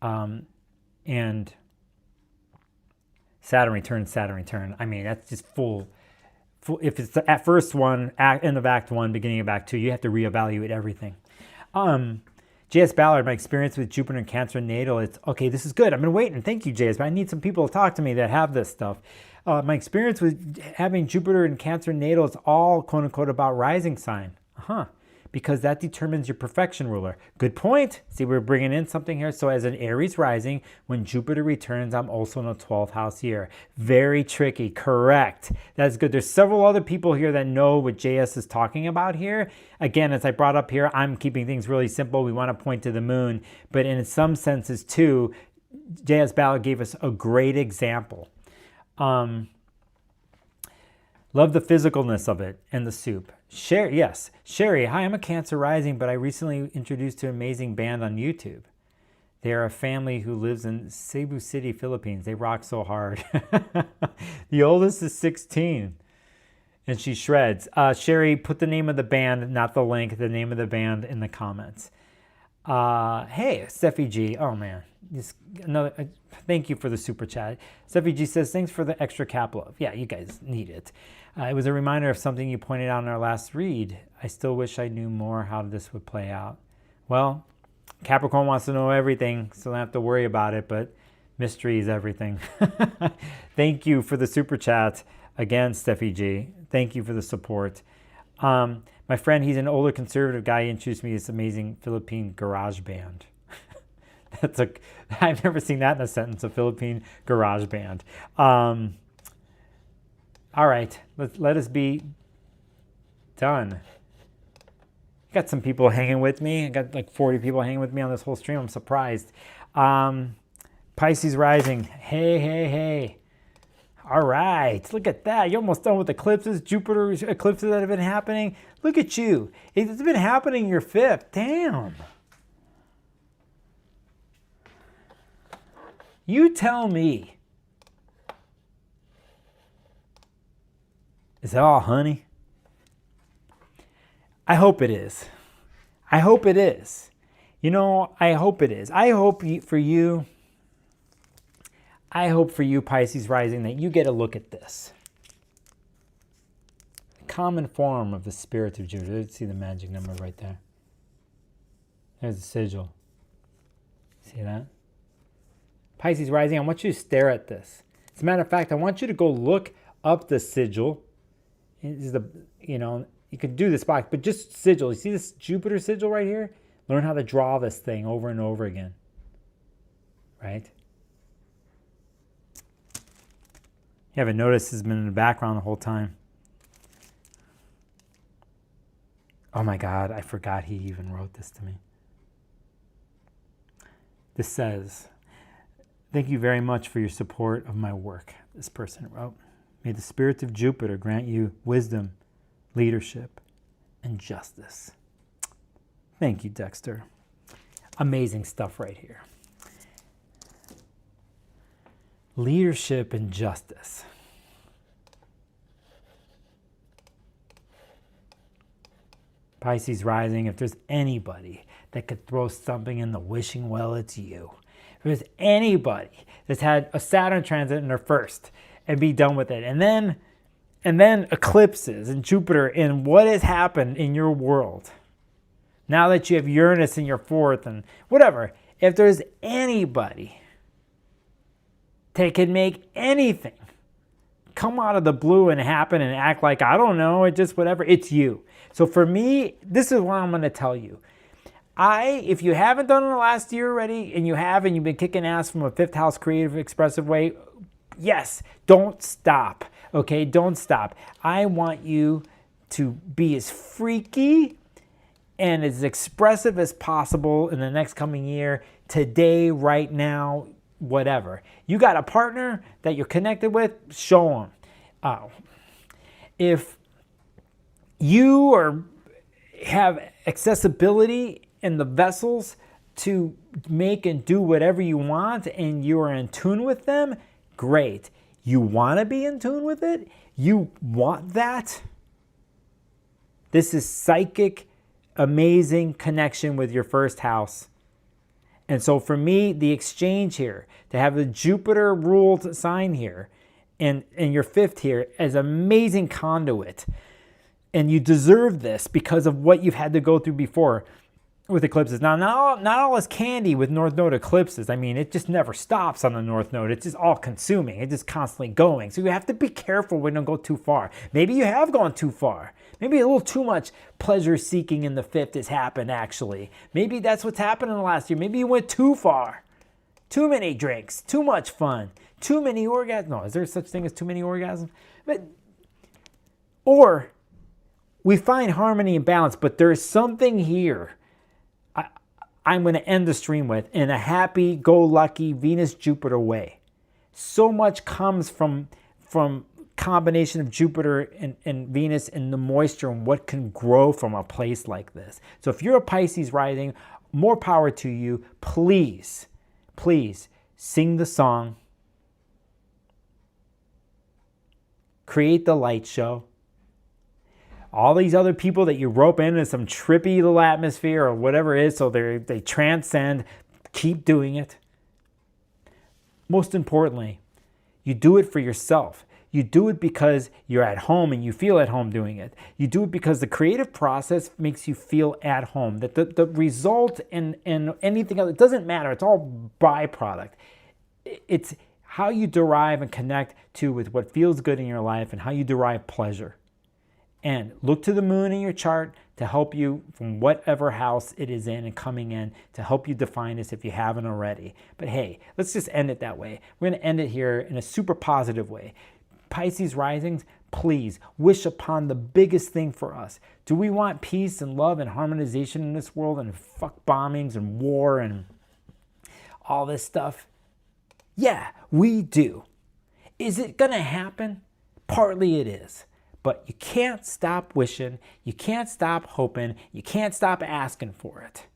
[SPEAKER 1] And Saturn return. I mean, that's just full. If it's at first one, end of Act 1, beginning of Act 2, you have to reevaluate everything. J.S. Ballard, my experience with Jupiter and Cancer natal, it's, okay, this is good. I've been waiting. Thank you, J.S. But I need some people to talk to me that have this stuff. My experience with having Jupiter and Cancer natal is all, quote unquote, about rising sign. Because that determines your perfection ruler. Good point. See, we're bringing in something here. So as an Aries rising, when Jupiter returns, I'm also in a 12th house year. Very tricky. Correct. That's good. There's several other people here that know what JS is talking about here. Again, as I brought up here, I'm keeping things really simple. We want to point to the moon. But in some senses, too, JS Ballard gave us a great example. Love the physicalness of it and the soup. Sherry, yes. Sherry, hi, I'm a Cancer rising, but I recently introduced to an amazing band on YouTube. They are a family who lives in Cebu City, Philippines. They rock so hard. The oldest is 16, and she shreds. Sherry, put the name of the band, not the link, the name of the band in the comments. Hey, Steffi G. Oh, man. Thank you for the super chat. Steffi G says, thanks for the extra cap love. Yeah, you guys need it. It was a reminder of something you pointed out in our last read. I still wish I knew more how this would play out. Well, Capricorn wants to know everything, so don't have to worry about it, but mystery is everything. Thank you for the super chat. Again, Steffi G. Thank you for the support. My friend, he's an older conservative guy. He introduced me to this amazing Philippine garage band. I've never seen that in a sentence, a Philippine garage band. All right, let us be done. Got some people hanging with me. I got like 40 people hanging with me on this whole stream. I'm surprised. Pisces Rising. Hey. All right, look at that. You're almost done with eclipses, Jupiter eclipses that have been happening. Look at you. It's been happening in your 5th. Damn. You tell me. Is that all honey? I hope it is. I hope it is. You know, I hope it is. I hope for you, Pisces Rising, that you get a look at this. The common form of the spirit of Jupiter. Let's see the magic number right there. There's the sigil. See that? Pisces Rising, I want you to stare at this. As a matter of fact, I want you to go look up the sigil. You could do this box, but just sigil. You see this Jupiter sigil right here? Learn how to draw this thing over and over again. Right? You haven't noticed it's been in the background the whole time. Oh my God, I forgot he even wrote this to me. This says, thank you very much for your support of my work. This person wrote, may the spirit of Jupiter grant you wisdom, leadership, and justice. Thank you, Dexter. Amazing stuff right here. Leadership and justice. Pisces Rising, if there's anybody that could throw something in the wishing well, it's you. If there's anybody that's had a Saturn transit in their first and be done with it, and then eclipses and Jupiter and what has happened in your world, now that you have Uranus in your fourth and whatever, if there's anybody that can make anything come out of the blue and happen and act like, I don't know, it just whatever, it's you. So for me, this is what I'm going to tell you. If you haven't done it in the last year already, and you've been kicking ass from a fifth house creative, expressive way, yes, don't stop, okay? Don't stop. I want you to be as freaky and as expressive as possible in the next coming year, today, right now, whatever. You got a partner that you're connected with, show them. If you have accessibility in the vessels to make and do whatever you want and you are in tune with them, great. You want to be in tune with it? You want that? This is psychic, amazing connection with your first house. And so for me, the exchange here, to have the Jupiter ruled sign here and your fifth here as amazing conduit. And you deserve this because of what you've had to go through before with eclipses. Now, not all is candy with North Node eclipses. I mean, it just never stops on the North Node. It's just all consuming. It's just constantly going. So you have to be careful when you don't go too far. Maybe you have gone too far. Maybe a little too much pleasure seeking in the fifth has happened, actually. Maybe that's what's happened in the last year. Maybe you went too far. Too many drinks, too much fun, too many orgasms. No, is there such thing as too many orgasms? Or we find harmony and balance, but there's something here I'm going to end the stream with in a happy-go-lucky Venus-Jupiter way. So much comes from combination of Jupiter and Venus and the moisture and what can grow from a place like this. So if you're a Pisces rising, more power to you. Please sing the song. Create the light show. All these other people that you rope into some trippy little atmosphere or whatever it is, so they transcend, keep doing it. Most importantly, you do it for yourself. You do it because you're at home and you feel at home doing it. You do it because the creative process makes you feel at home. That the result and anything else, it doesn't matter. It's all byproduct. It's how you derive and connect with what feels good in your life and how you derive pleasure. And look to the moon in your chart to help you from whatever house it is in and coming in to help you define this if you haven't already. But hey, let's just end it that way. We're going to end it here in a super positive way. Pisces risings, please wish upon the biggest thing for us. Do we want peace and love and harmonization in this world and fuck bombings and war and all this stuff? Yeah, we do. Is it going to happen? Partly it is. But you can't stop wishing, you can't stop hoping, you can't stop asking for it.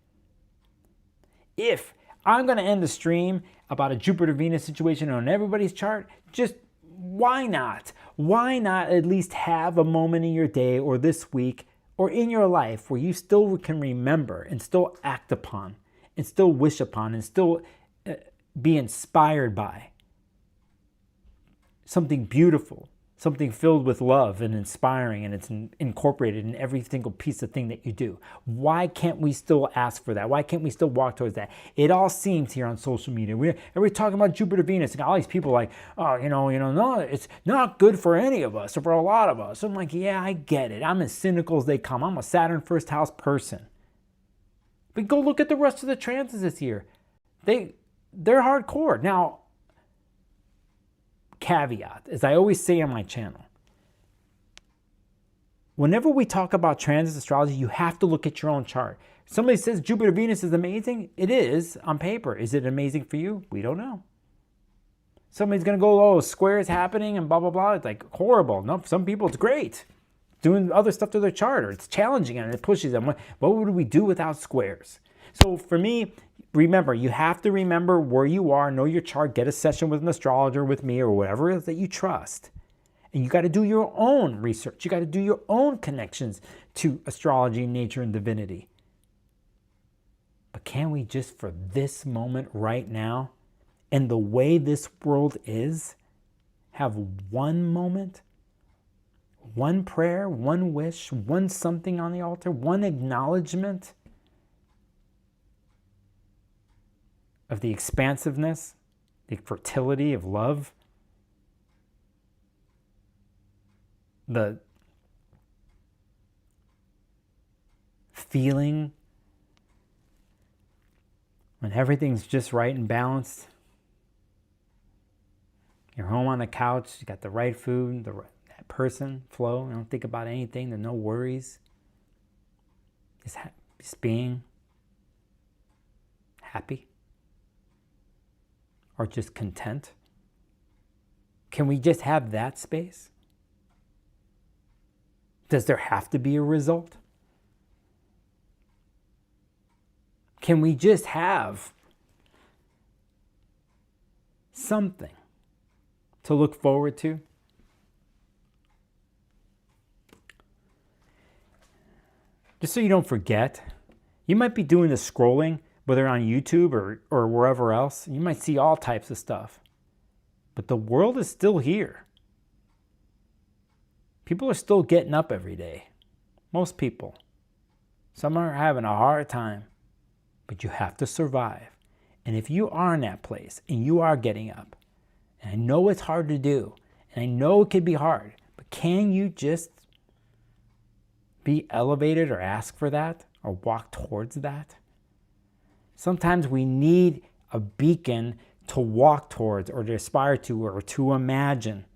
[SPEAKER 1] If I'm going to end the stream about a Jupiter-Venus situation on everybody's chart, just why not? Why not at least have a moment in your day or this week or in your life where you still can remember and still act upon and still wish upon and still be inspired by something beautiful, something filled with love and inspiring, and it's incorporated in every single piece of thing that you do. Why can't we still ask for that? Why can't we still walk towards that? It all seems here on social media. We're talking about Jupiter, Venus, and all these people like, oh, no, it's not good for any of us or for a lot of us. I'm like, yeah, I get it. I'm as cynical as they come. I'm a Saturn first house person. But go look at the rest of the transits this year. They're hardcore. Now, caveat, as I always say on my channel, whenever we talk about transit astrology, you have to look at your own chart. Somebody says Jupiter Venus is amazing. It is on paper. Is it amazing for you? We don't know. Somebody's going to go, oh, squares happening and blah, blah, blah. It's like horrible. No, some people it's great. Doing other stuff to their chart, or it's challenging and it pushes them. What would we do without squares? So for me, remember, you have to remember where you are, know your chart, get a session with an astrologer, with me, or whatever it is that you trust. And you got to do your own research. You got to do your own connections to astrology, nature, and divinity. But But can we just, for this moment right now, and the way this world is, have one moment, one prayer, one wish, one something on the altar, one acknowledgement of the expansiveness, the fertility of love, the feeling when everything's just right and balanced. You're home on the couch, you got the right food, that person, flow. You don't think about anything, there's no worries. Just being happy or just content. Can we just have that space? Does there have to be a result? Can we just have something to look forward to? Just so you don't forget, you might be doing the scrolling, whether on YouTube or wherever else. You might see all types of stuff. But the world is still here. People are still getting up every day. Most people. Some are having a hard time. But you have to survive. And if you are in that place and you are getting up, and I know it's hard to do, and I know it can be hard, but can you just be elevated or ask for that or walk towards that? Sometimes we need a beacon to walk towards or to aspire to or to imagine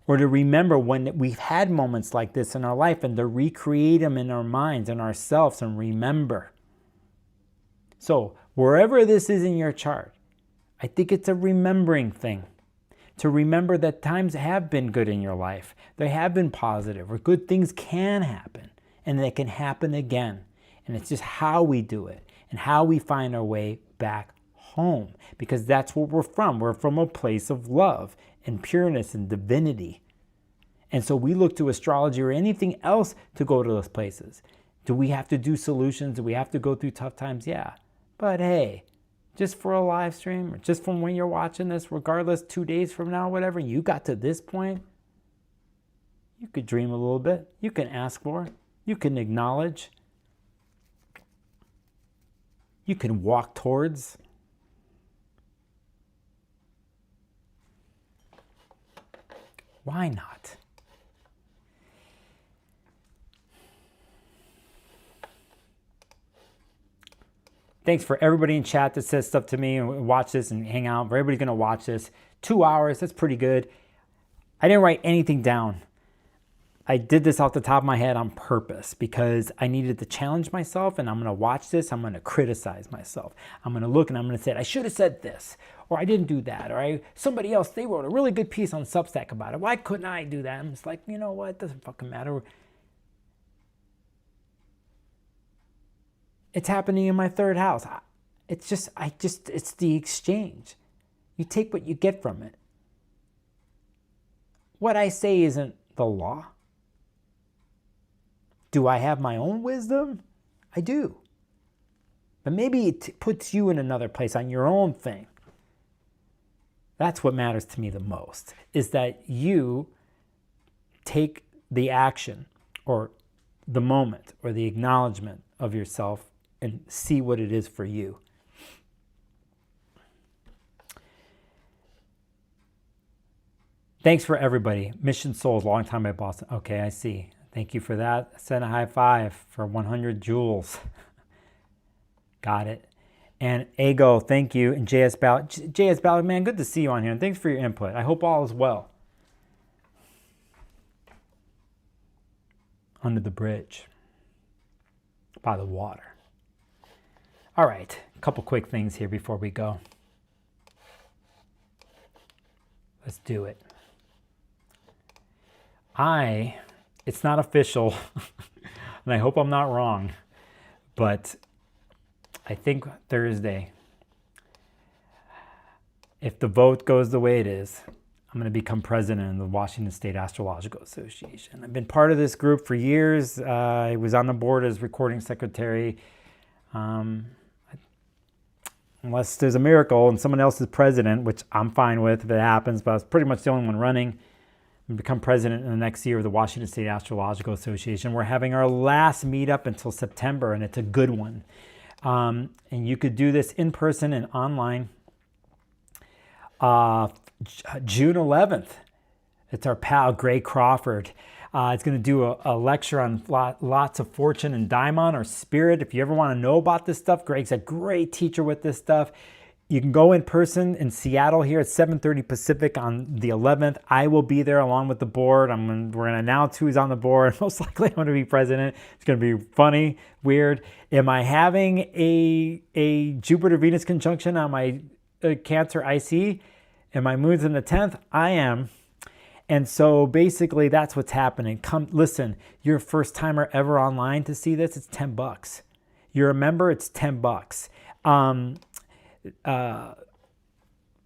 [SPEAKER 1] or to remember when we've had moments like this in our life and to recreate them in our minds and ourselves and remember. So wherever this is in your chart, I think it's a remembering thing. To remember that times have been good in your life. They have been positive, or good things can happen, and they can happen again. And it's just how we do it and how we find our way back home, because that's what we're from. We're from a place of love and pureness and divinity. And so we look to astrology or anything else to go to those places. Do we have to do solutions? Do we have to go through tough times? Yeah. But hey, just for a live stream, or just from when you're watching this, regardless, 2 days from now, whatever, you got to this point, you could dream a little bit. You can ask for, you can acknowledge, you can walk towards. Why not? Thanks for everybody in chat that says stuff to me and watch this and hang out. Everybody's going to watch this. 2 hours, that's pretty good. I didn't write anything down. I did this off the top of my head on purpose because I needed to challenge myself, and I'm going to watch this. I'm going to criticize myself. I'm going to look and I'm going to say, I should have said this, or I didn't do that, or somebody else, they wrote a really good piece on Substack about it. Why couldn't I do that? I'm just like, you know what? It doesn't fucking matter. It's happening in my third house. It's the exchange. You take what you get from it. What I say isn't the law. Do I have my own wisdom? I do. But maybe it puts you in another place on your own thing. That's what matters to me the most, is that you take the action or the moment or the acknowledgement of yourself and see what it is for you. Thanks for everybody. Mission Souls, long time by Boston. Okay, I see. Thank you for that. Send a high five for 100 joules. Got it. And Ego, thank you. And JS Ballard, man, good to see you on here. And thanks for your input. I hope all is well. Under the bridge. By the water. All right, a couple quick things here before we go. Let's do it. It's not official, and I hope I'm not wrong, but I think Thursday, if the vote goes the way it is, I'm going to become president of the Washington State Astrological Association. I've been part of this group for years. I was on the board as recording secretary. unless there's a miracle and someone else is president, which I'm fine with if it happens, but I was pretty much the only one running, and become president in the next year of the Washington State Astrological Association. We're having our last meetup until September, and it's a good one. And you could do this in person and online. June 11th, it's our pal Gray Crawford. It's going to do a lecture on lots of fortune and daimon or spirit. If you ever want to know about this stuff, Greg's a great teacher with this stuff. You can go in person in Seattle here at 7:30 Pacific on the 11th. I will be there along with the board. We're going to announce who's on the board. Most likely I'm going to be president. It's going to be funny, weird. Am I having a Jupiter-Venus conjunction on my Cancer IC? And my moon's in the 10th? I am. And so basically that's what's happening. Come listen, you're a first timer ever online to see this, it's $10. You're a member, it's $10.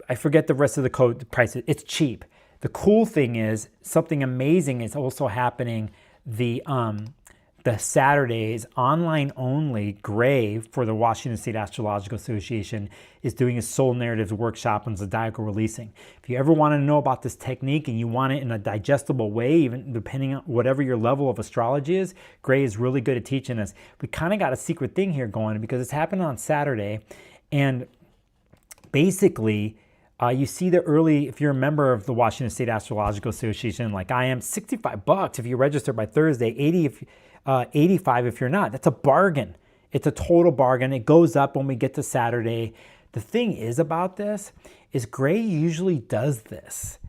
[SPEAKER 1] I forget the rest of the code price. It's cheap. The cool thing is something amazing is also happening. The Saturdays online only Gray for the Washington State Astrological Association is doing a soul narratives workshop on zodiacal releasing. If you ever want to know about this technique and you want it in a digestible way, even depending on whatever your level of astrology is, Gray is really good at teaching us. We kind of got a secret thing here going because it's happening on Saturday, and basically you see the early, if you're a member of the Washington State Astrological Association like I am, $65 if you register by Thursday, 85 if you're not. That's a bargain. It's a total bargain. It goes up when we get to Saturday. The thing is about this is Gray usually does this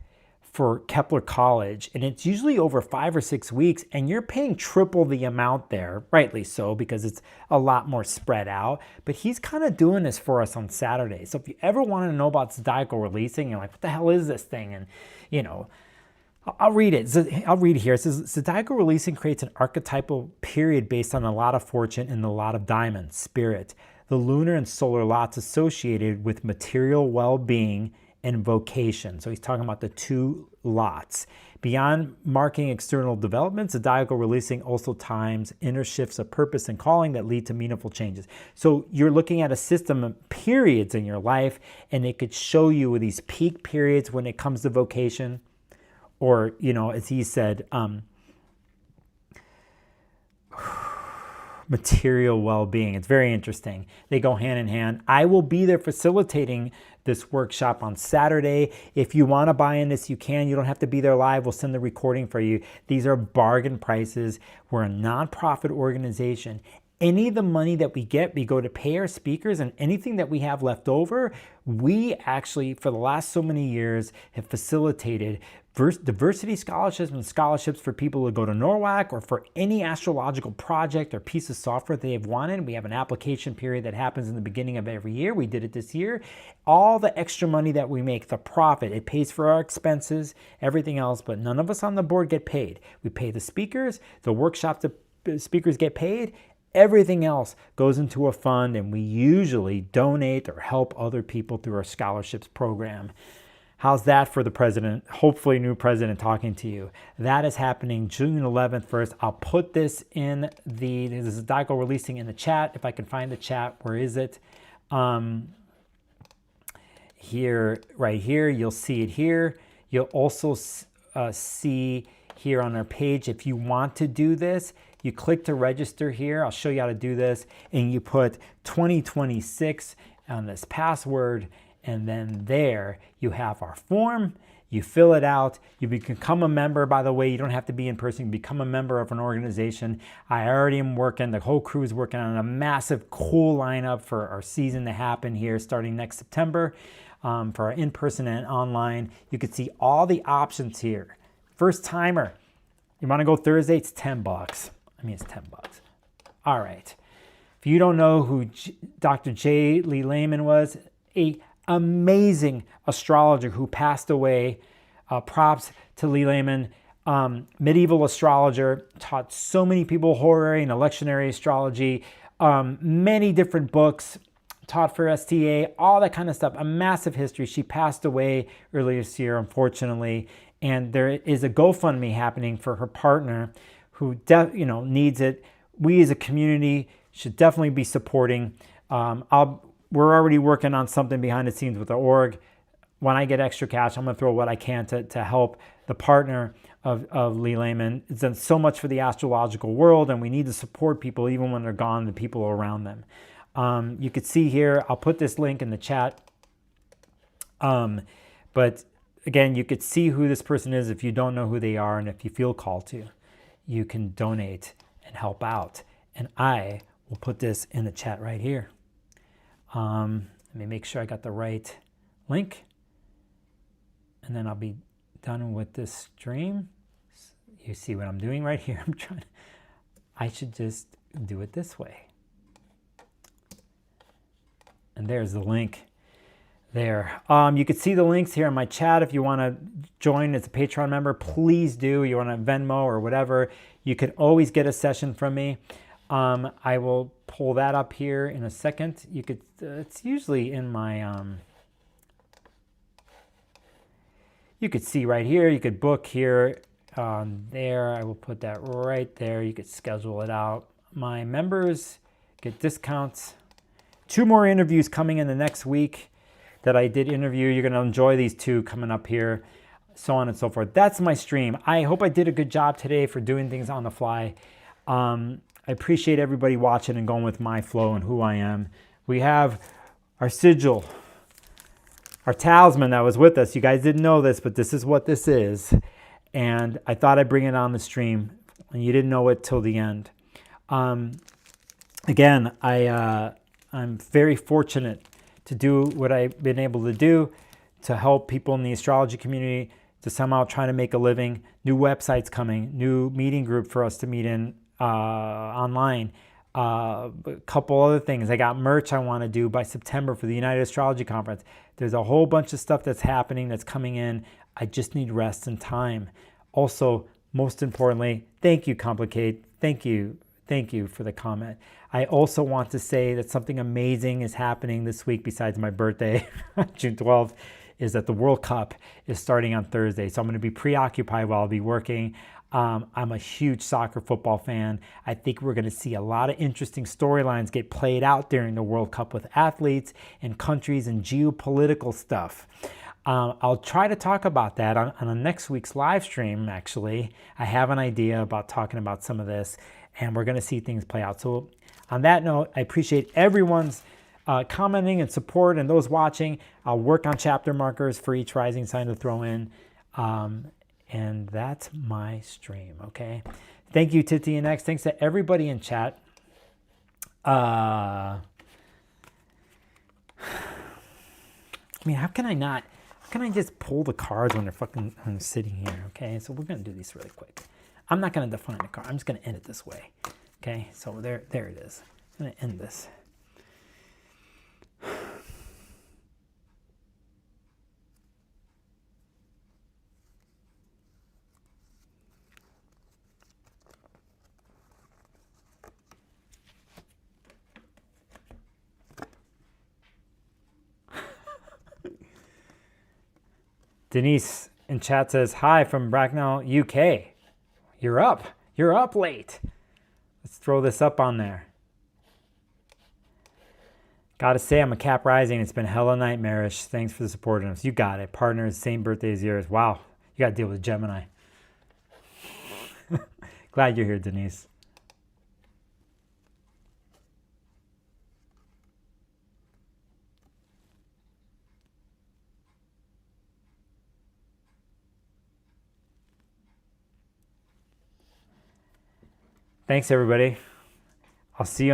[SPEAKER 1] for Kepler College, and it's usually over 5 or 6 weeks, and you're paying triple the amount there, rightly so, because it's a lot more spread out. But he's kind of doing this for us on Saturday. So if you ever want to know about zodiacal releasing, you're like, what the hell is this thing? And I'll read it. I'll read it here. It says, zodiacal releasing creates an archetypal period based on a lot of fortune and a lot of diamond, spirit, the lunar and solar lots associated with material well-being and vocation. So he's talking about the two lots. Beyond marking external developments, zodiacal releasing also times inner shifts of purpose and calling that lead to meaningful changes. So you're looking at a system of periods in your life, and it could show you these peak periods when it comes to vocation, or, as he said, material well-being. It's very interesting. They go hand in hand. I will be there facilitating this workshop on Saturday. If you want to buy in this, you can. You don't have to be there live. We'll send the recording for you. These are bargain prices. We're a nonprofit organization. Any of the money that we get, we go to pay our speakers, and anything that we have left over, we actually, for the last so many years, have facilitated diversity scholarships and scholarships for people to go to NORWAC or for any astrological project or piece of software that they've wanted. We have an application period that happens in the beginning of every year. We did it this year. All the extra money that we make, the profit, it pays for our expenses, everything else, but none of us on the board get paid. We pay the speakers, the workshop, the speakers get paid. Everything else goes into a fund, and we usually donate or help other people through our scholarships program. How's that for the president? Hopefully new president talking to you. That is happening June 11th first. I'll put this in this is zodiacal releasing in the chat. If I can find the chat, where is it? Here, right here, you'll see it here. You'll also see here on our page, if you want to do this, you click to register here. I'll show you how to do this. And you put 2026 on this password. And then there you have our form. You fill it out. You become a member. By the way, you don't have to be in person. You become a member of an organization. I already am working. The whole crew is working on a massive, cool lineup for our season to happen here starting next September for our in-person and online. You can see all the options here. First timer, you want to go Thursday? It's $10. It's $10. All right. If you don't know who Dr. J. Lee Lehman was, an amazing astrologer who passed away. Props to Lee Lehman. Medieval astrologer, taught so many people horary and electionary astrology, many different books, taught for STA, all that kind of stuff. A massive history. She passed away earlier this year, unfortunately. And there is a GoFundMe happening for her partner who needs it. We as a community should definitely be supporting. I'll we're already working on something behind the scenes with the org. When I get extra cash, I'm going to throw what I can to help the partner of Lee Lehman. It's done so much for the astrological world, and we need to support people even when they're gone, the people around them. You could see here, I'll put this link in the chat. But again, you could see who this person is if you don't know who they are, and if you feel called to, you can donate and help out. And I will put this in the chat right here. Let me make sure I got the right link. And then I'll be done with this stream. You see what I'm doing right here? I should just do it this way. And there's the link there. You can see the links here in my chat. If you want to join as a Patreon member, please do. You want to Venmo or whatever, you can always get a session from me. I will pull that up here in a second. You could, it's usually in my, you could see right here, you could book here, there. I will put that right there. You could schedule it out. My members get discounts. 2 more interviews coming in the next week that I did interview. You're going to enjoy these 2 coming up here, so on and so forth. That's my stream. I hope I did a good job today for doing things on the fly. I appreciate everybody watching and going with my flow and who I am. We have our sigil, our talisman that was with us. You guys didn't know this, but this is what this is. And I thought I'd bring it on the stream, and you didn't know it till the end. Again, I'm very fortunate to do what I've been able to do to help people in the astrology community to somehow try to make a living. New websites coming, new meeting group for us to meet in online. A couple other things. I got merch I want to do by September for the United Astrology Conference. There's a whole bunch of stuff that's happening, that's coming in. I just need rest and time. Also, most importantly, thank you, Complicate. Thank you. Thank you for the comment. I also want to say that something amazing is happening this week besides my birthday, June 12th, is that the World Cup is starting on Thursday. So I'm going to be preoccupied while I'll be working. I'm a huge soccer football fan. I think we're going to see a lot of interesting storylines get played out during the World Cup with athletes and countries and geopolitical stuff. I'll try to talk about that on a next week's live stream, actually. I have an idea about talking about some of this, and we're going to see things play out. So on that note, I appreciate everyone's commenting and support, and those watching. I'll work on chapter markers for each rising sign to throw in. And that's my stream, okay? Thank you, Titi and X. Thanks to everybody in chat. I mean, how can I just pull the cards when they're sitting here, okay? So we're going to do these really quick. I'm not going to define the card. I'm just going to end it this way, okay? So there it is. I'm going to end this. Denise in chat says, hi from Bracknell, UK. You're up. You're up late. Let's throw this up on there. Gotta say, I'm a Cap Rising. It's been hella nightmarish. Thanks for the support. You got it. Partners, same birthday as yours. Wow. You gotta deal with Gemini. Glad you're here, Denise. Thanks, everybody. I'll see you.